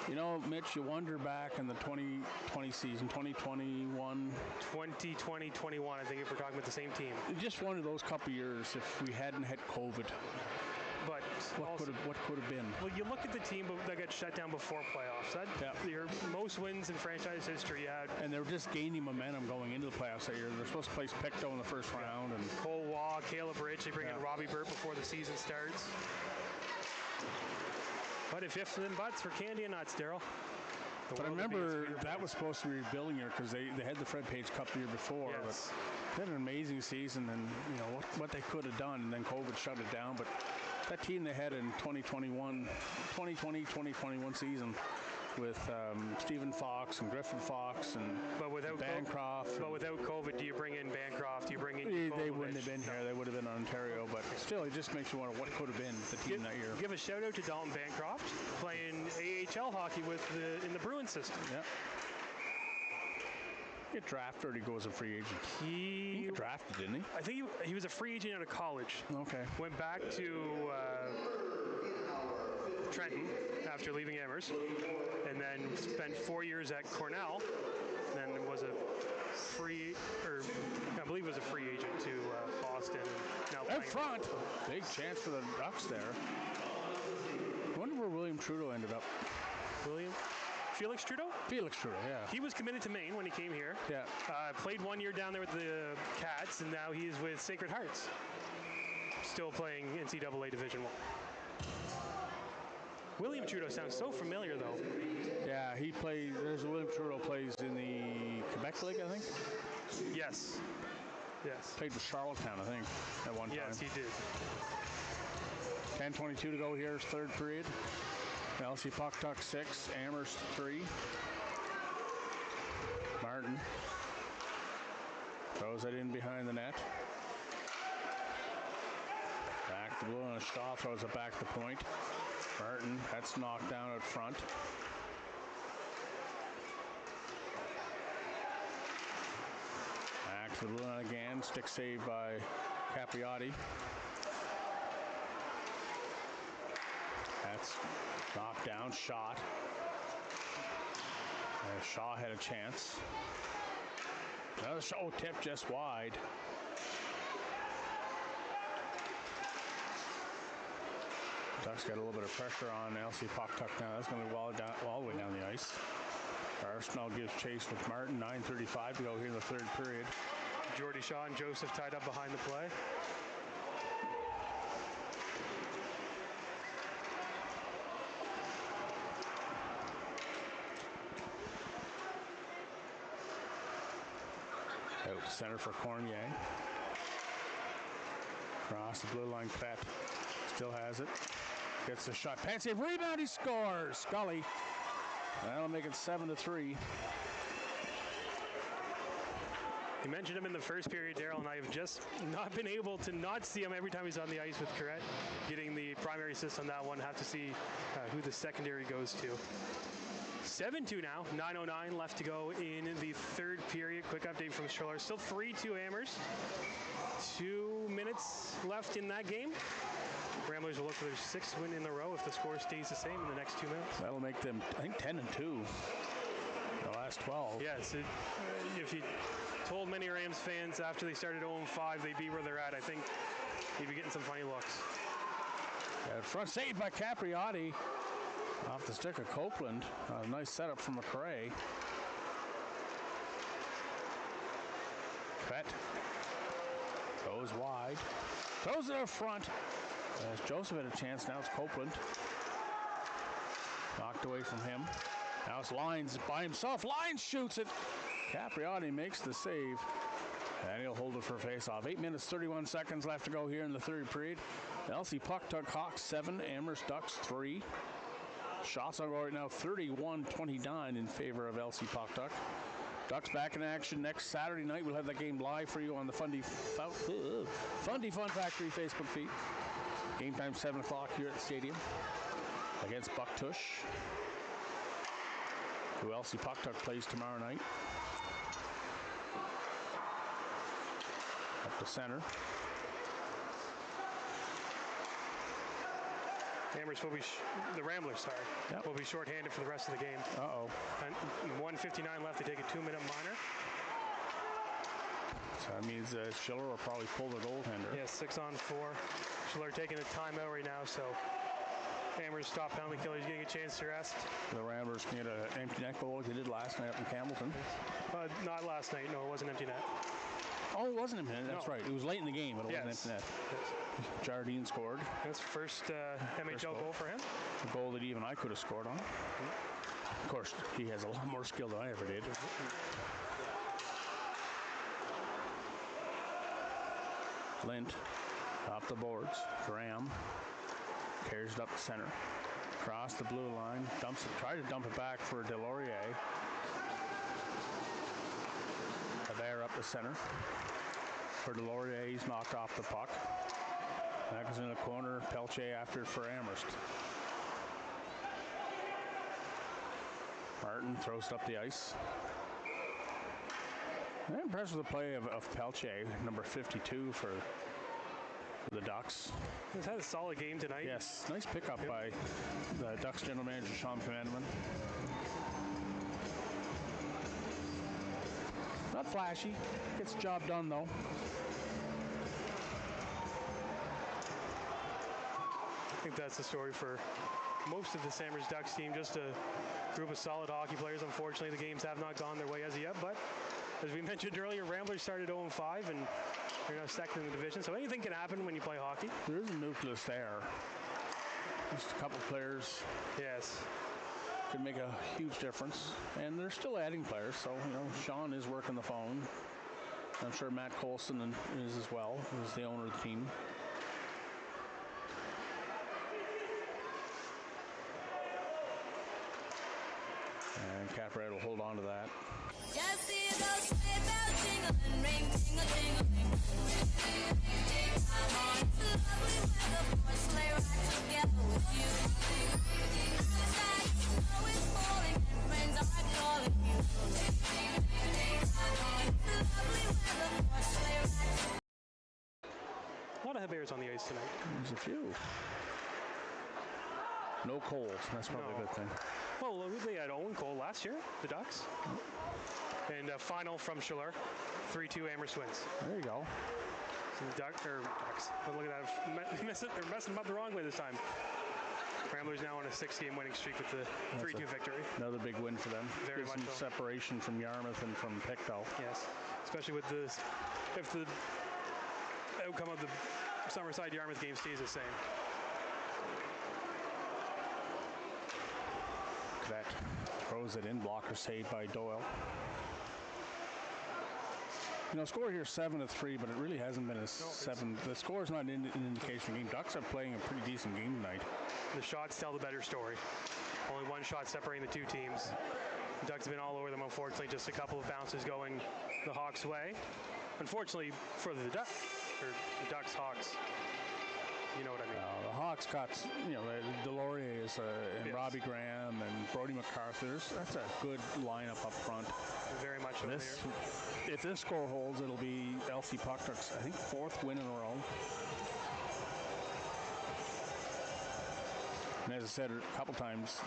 You know, Mitch, you wonder back in the 2020 season, 2021. 2020-21, I think, if we're talking about the same team. Just one of those couple years if we hadn't had COVID. But what could have been? Well, you look at the team that got shut down before playoffs. Your most wins in franchise history. And they were just gaining momentum going into the playoffs that year. They're supposed to place Pictou in the first round. And Cole Waugh, Caleb Rich, they bring in Robbie Burt before the season starts. But if ifs and buts for candy and nuts, Daryl. But I remember that was supposed to be a rebuilding year because they had the Fred Page Cup the year before. Yes. But they had an amazing season, and you know what they could have done, and then COVID shut it down. But that team they had in 2020-2021 season with Stephen Fox and Griffin Fox and Bancroft. But without COVID, do you bring in Bancroft? Do you bring in They wouldn't have been here. They would have been in Ontario. But still, it just makes you wonder what could have been the team that year. Give a shout-out to Dalton Bancroft, playing AHL hockey in the Bruins system. Yeah. Get drafted or he goes a free agent? He got drafted, didn't he? I think he was a free agent out of college. Okay. Went back to Trenton after leaving Amherst, and then spent 4 years at Cornell. Then was I believe was a free agent to Boston. And now out front, big chance for the Ducks there. I wonder where William Trudeau ended up. Felix Trudeau? Felix Trudeau, yeah. He was committed to Maine when he came here. Yeah. Played 1 year down there with the Cats, and now he's with Sacred Hearts. Still playing NCAA Division I. William Trudeau sounds so familiar, though. Yeah, he plays. There's William Trudeau plays in the Quebec League, I think. Yes. Played with Charlottetown, I think, at one time. Yes, he did. 10:22 to go here, third period. LC Puck Tuck 6, Amherst 3. Martin throws it in behind the net. Back to blue, and Shaw throws it back to point. Martin, that's knocked down out front. Back to the blue line again, stick save by Capriati. That's knocked down, shot. And Shaw had a chance. Another shot, tip just wide. Ducks got a little bit of pressure on LC Puck Tuck now. That's going to be all the way down the ice. Arsenal gives chase with Martin. 9:35 to go here in the third period. Jordy Shaw and Joseph tied up behind the play. Out to center for Cormier. Across the blue line, Pet still has it. Gets the shot. Pet save, rebound, he scores. Scully. That'll make it 7-3. You mentioned him in the first period, Daryl, and I have just not been able to not see him every time he's on the ice with Corrette. Getting the primary assist on that one. Have to see who the secondary goes to. 7-2 now. 9:09 left to go in the third period. Quick update from Schiller. Still 3-2 Amherst. 2 minutes left in that game. Ramblers will look for their 6th win in a row if the score stays the same in the next 2 minutes. That'll make them, I think, 10-2. The last 12. Yes. If you told many Rams fans after they started 0-5 they'd be where they're at, I think you'd be getting some funny looks. Front save by Capriati. Off the stick of Copeland. Nice setup from McRae. Pet goes wide. Throws it up front. As Joseph had a chance, now it's Copeland. Knocked away from him. Now it's Lyons by himself. Lyons shoots it. Capriati makes the save. And he'll hold it for a face-off. 8 minutes, 31 seconds left to go here in the third period. LC Puck Tuck Hawks 7, Amherst Ducks 3. Shots on goal right now, 31-29 in favor of LC Puck Tuck. Ducks back in action next Saturday night. We'll have that game live for you on the Fundy Fun Factory Facebook feed. Game time 7 o'clock here at the stadium against Bucktush, who LC Pucktuck plays tomorrow night. Up the center. The Ramblers, will be shorthanded for the rest of the game. And 1:59 left. They take a 2-minute minor. So that means Schiller will probably pull the goaltender. Yeah, 6-on-4. Schiller taking a timeout right now, so Hammers stop penalty killer. He's getting a chance to rest. The Ramblers can get an empty net goal like they did last night up in Campbellton. Not last night. No, it wasn't empty net. Oh, it wasn't empty net. That's right. It was late in the game, but it wasn't empty net. Yes. Jardine scored. That's first MHL goal for him. A goal that even I could have scored on. Of course, he has a lot more skill than I ever did. Lint up the boards. Graham carries it up the center. Across the blue line. Dumps it. Tried to dump it back for Delorier. There up the center. For Delorier, he's knocked off the puck. That goes in the corner. Pelche after it for Amherst. Martin throws it up the ice. I'm impressed with the play of Pelche, number 52 for the Ducks. He's had a solid game tonight. Yes, nice pickup by the Ducks general manager, Sean Commandman. Not flashy. Gets the job done, though. I think that's the story for most of the Samers Ducks team. Just a group of solid hockey players. Unfortunately, the games have not gone their way as of yet. But as we mentioned earlier, Ramblers started 0-5, and they're now second in the division. So anything can happen when you play hockey. There is a nucleus there. Just a couple players. Yes. Could make a huge difference. And they're still adding players. So, Sean is working the phone. I'm sure Matt Colson is as well, who's the owner of the team. And Capratt will hold on to that. Just see those sleigh bells jingling, ring, tingle, tingle, ring. Come on, it's lovely weather for a sleigh ride together with you. Outside, snow is falling and friends are calling you. Come on, it's lovely weather for a sleigh ride. A lot of Hebers on the ice tonight. There's a few. No Coles. That's probably a good thing. Well, they had Owen Cole last year, the Ducks. And a final from Schiller, 3-2 Amherst wins. There you go. So the Ducks. But look at that. They're messing them up the wrong way this time. Ramblers now on a 6-game winning streak with the 3-2 victory. Another big win for them. Very Gives much them so. separation from Yarmouth and from Pictou. Yes, especially with if the outcome of the Summerside Yarmouth game stays the same. That throws it in. Blocker saved by Doyle. Score here 7-3, but it really hasn't been a 7. The score is not an indication of the game. Ducks are playing a pretty decent game tonight. The shots tell the better story. Only one shot separating the two teams. The Ducks have been all over them, unfortunately. Just a couple of bounces going the Hawks' way. Unfortunately for the Ducks, Hawks. You know what I mean. The Hawks got, Delorier is, and Yes. Robbie Graham and Brody MacArthur. That's a good lineup up front. Very much so. If this score holds, it'll be LC Pucktuck's, I think, 4th win in a row. And as I said a couple times,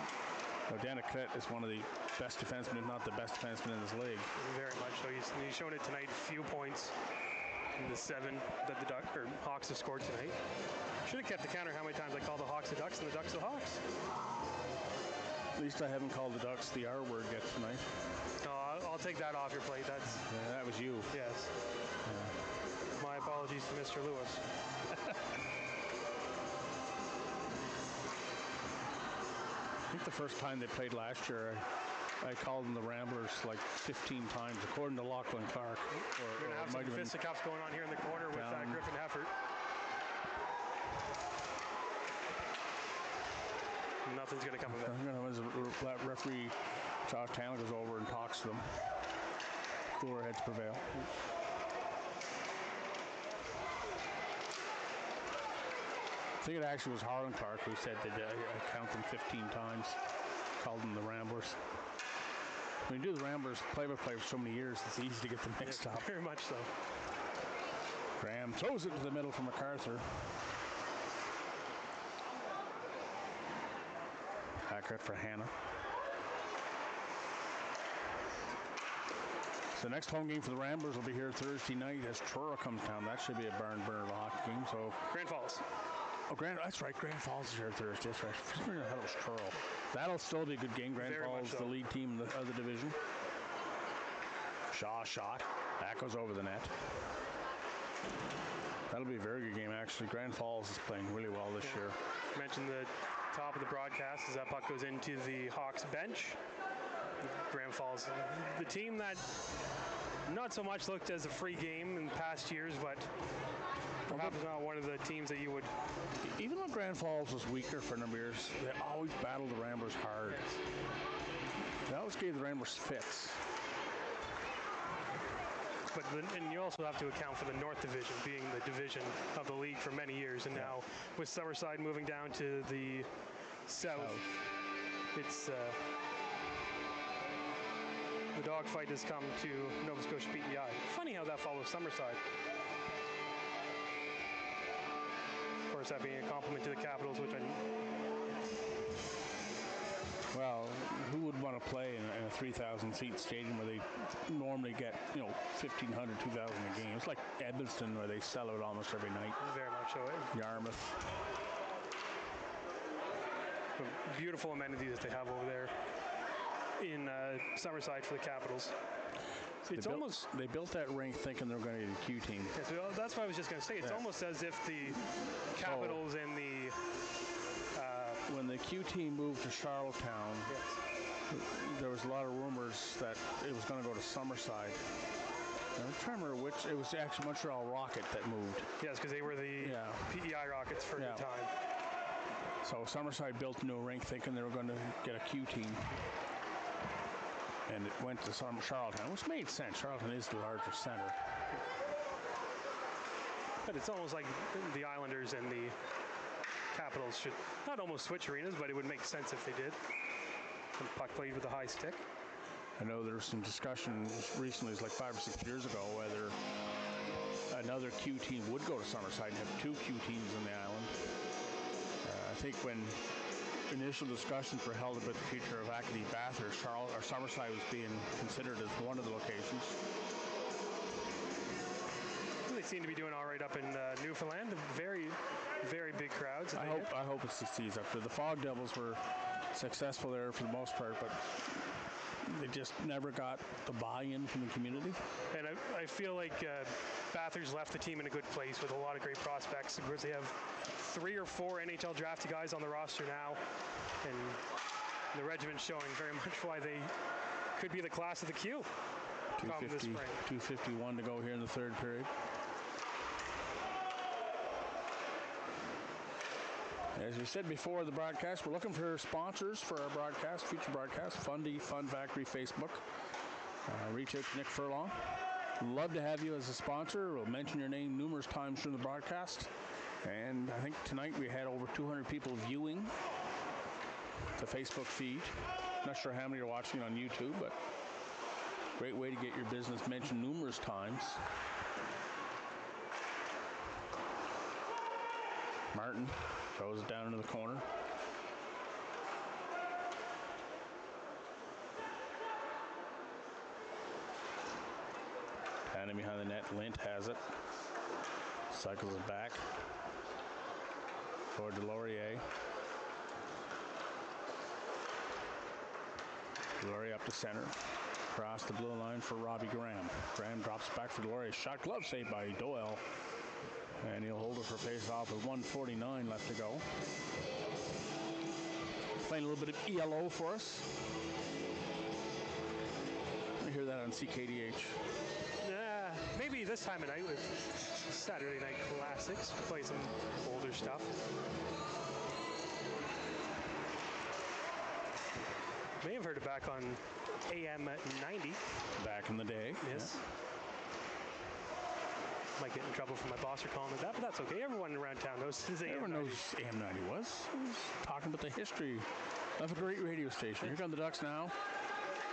Danik Kret is one of the best defensemen, if not the best defenseman in this league. Very much so. He's shown it tonight. Few points in the 7 that the Hawks have scored tonight. Should have kept the counter how many times I call the Hawks the Ducks and the Ducks the Hawks. At least I haven't called the Ducks the R word yet tonight. No, I'll take that off your plate. That was you. Yes. My apologies to Mr. Lewis. I think the first time they played last year, I called them the Ramblers like 15 times, according to Lachlan Clark. We're going to have some fisticuffs going on here in the corner with Griffin Heffert. Nothing's going to come of it. Referee Josh Tanner goes over and talks to them. cooler heads prevail. I think it actually was Harlan Clark who said that I count them 15 times, called them the Ramblers. When you do the Ramblers play-by-play for so many years, it's easy to get them mixed up. Very much so. Graham throws it to the middle for MacArthur. Back out for Hannah. So the next home game for the Ramblers will be here Thursday night as Truro comes down. That should be a barn burner of a hockey game. So Grand Falls. Oh, that's right. Grand Falls is here Thursday. That's right. For some reason I thought it was Truro. That'll still be a good game. Grand Very Falls, much so. the lead team of the division. Shaw shot. That goes over the net. That'll be a very good game, actually. Grand Falls is playing really well this year. I mentioned the top of the broadcast as that puck goes into the Hawks bench. Grand Falls, the team that not so much looked as a free game in past years, but perhaps not one of the teams that you would. Even though Grand Falls was weaker for a number of years, they always battled the Ramblers hard. They always gave the Ramblers fits. And you also have to account for the North Division being the division of the league for many years, and now with Summerside moving down to the south. It's the dogfight has come to Nova Scotia PEI. Funny how that follows Summerside. Of course, that being a compliment to the Capitals, which Well, who would want to play in a 3,000-seat stadium where they normally get, 1,500, 2,000 a game? It's like Edmonton where they sell out almost every night. very much so. Yarmouth. The beautiful amenities that they have over there in Summerside for the Capitals. It's almost. They built that rink thinking they were going to get a Q team. Yes, well, that's what I was just going to say. It's almost as if the Capitals and the. When the Q team moved to Charlottetown, there was a lot of rumors that it was going to go to Summerside. I'm trying to remember which. It was actually Montreal Rocket that moved. Yes, because they were the PEI Rockets for a good time. So Summerside built a new rink thinking they were going to get a Q team. And it went to Charlottetown, which made sense. Charlottetown is the larger center. But it's almost like the Islanders and the Capitals should not almost switch arenas, but it would make sense if they did. And puck played with a high stick. I know there was some discussion recently, it was like 5 or 6 years ago, whether another Q team would go to Summerside and have 2 Q teams in the island. I think when initial discussions were held about the future of Acadie Bathurst, Summerside was being considered as one of the locations. They seem to be doing all right up in Newfoundland. Very, very big crowds. I hope it succeeds up there. The Fog Devils were successful there for the most part, but they just never got the buy-in from the community. And I feel like Bathurst left the team in a good place with a lot of great prospects. Of course, they have 3 or 4 NHL drafted guys on the roster now, and the regiment's showing very much why they could be the class of the Q. 2:51 to go here in the third period. As we said before the broadcast, we're looking for sponsors for our broadcast, future broadcast. Fundy, Fun Factory, Facebook. Reach out to Nick Furlong. Love to have you as a sponsor. We'll mention your name numerous times during the broadcast. And I think tonight we had over 200 people viewing the Facebook feed. Not sure how many are watching on YouTube, but great way to get your business mentioned numerous times. Martin throws it down into the corner. Down in behind the net, Lint has it. Cycles it back for Delorier. Delorier up to center. Across the blue line for Robbie Graham. Graham drops back for Delorier. Shot glove saved by Doyle. And he'll hold it for face-off with 1:49 left to go. Playing a little bit of ELO for us. I hear that on CKDH. Maybe this time of night with Saturday Night Classics. Play some older stuff. May have heard it back on AM 90. Back in the day. Yes. Might get in trouble from my boss for calling it that, but that's okay. Everyone around town knows this is AM 90. Everyone knows AM 90 was. He was talking about the history of a great radio station. Here come the Ducks now.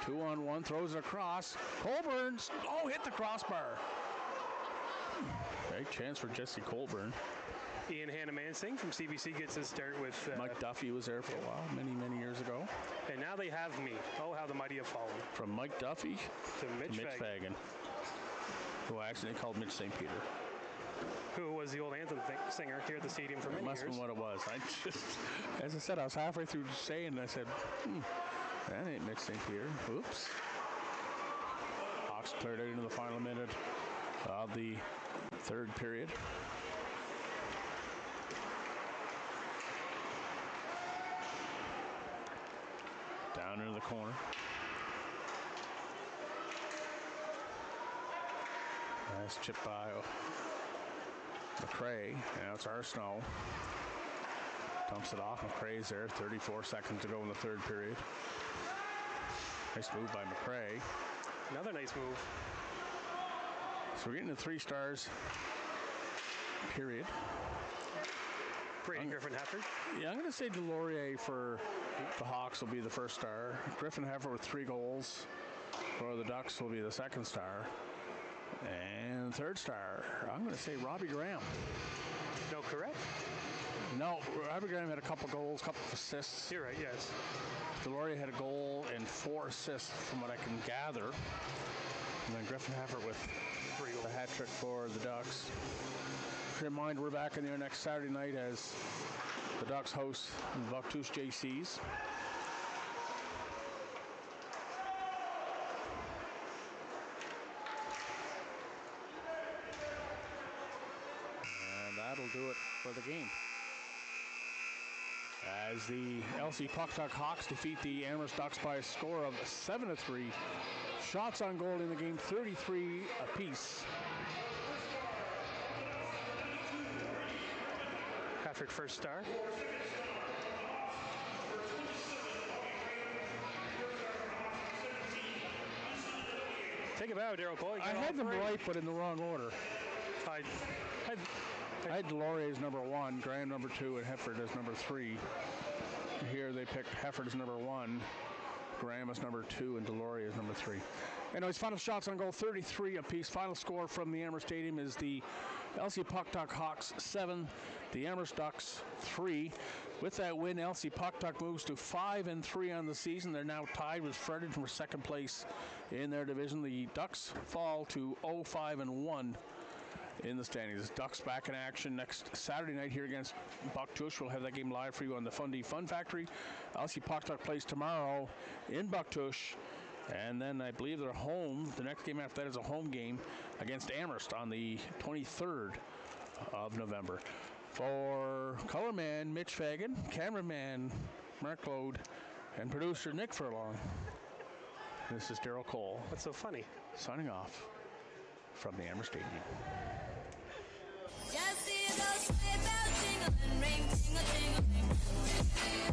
2-on-1, throws it across. Colburn, hit the crossbar. Great chance for Jesse Colburn. Ian Hannah-Mansing from CBC gets his start with... Mike Duffy was there for a while, many, many years ago. And now they have me. Oh, how the mighty have fallen. From Mike Duffy To Mitch Fagan. Who actually called Mitch St. Peter. Who was the old anthem singer here at the stadium for many Must years. have been what it was. As I said, I was halfway through saying, and I said, that ain't Mitch St. Peter. Oops. Hawks cleared out into the final minute of the third period. Down into the corner. Nice chip by McRae. Now it's Arsenault. Dumps it off. McRae's there. 34 seconds to go in the third period. Nice move by McRae. Another nice move. So we're getting to 3 stars. Period. Brady Griffin Hefford. Yeah, I'm going to say Delorier for the Hawks will be the first star. Griffin Hefford with 3 goals for the Ducks will be the second star. And third star, I'm going to say Robbie Graham. No, correct? No, Robbie Graham had a couple goals, couple of assists. You're right, yes. Delorier had a goal and 4 assists from what I can gather. And then Griffin Hefford with 3 goals. the hat trick for the Ducks. Remind we're back in there next Saturday night as the Ducks host the Bucktouche JCs. And that'll do it for the game. As the LC Puck Duck Hawks defeat the Amherst Ducks by a score of 7-3. Shots on goal in the game, 33 apiece. Hefford first star. Take a bow, Daryl Cole. I had them right, but in the wrong order. I I had Delorier as number 1, Graham number 2, and Hefford as number 3. Here they picked Hefford as number 1, Graham as number 2, and Delorier as number 3. Anyways, final shots on goal, 33 apiece. Final score from the Amherst Stadium is the LC Puck Duck Hawks 7, the Amherst Ducks 3. With that win, LC Puck Duck moves to 5-3 on the season. They're now tied with Fredericton for second place in their division. The Ducks fall to 0-5-1 in the standings. Ducks back in action next Saturday night here against Bucktouche. We'll have that game live for you on the Fundy Fun Factory. LC Puck Duck plays tomorrow in Bucktouche. And then I believe they're home. The next game after that is a home game against Amherst on the 23rd of November. For colorman Mitch Fagan, cameraman Mark Lode, and producer Nick Furlong, this is Daryl Cole. What's so funny? Signing off from the Amherst Stadium. Just see those sleigh bells jingle and ring, tingle, tingle, ring.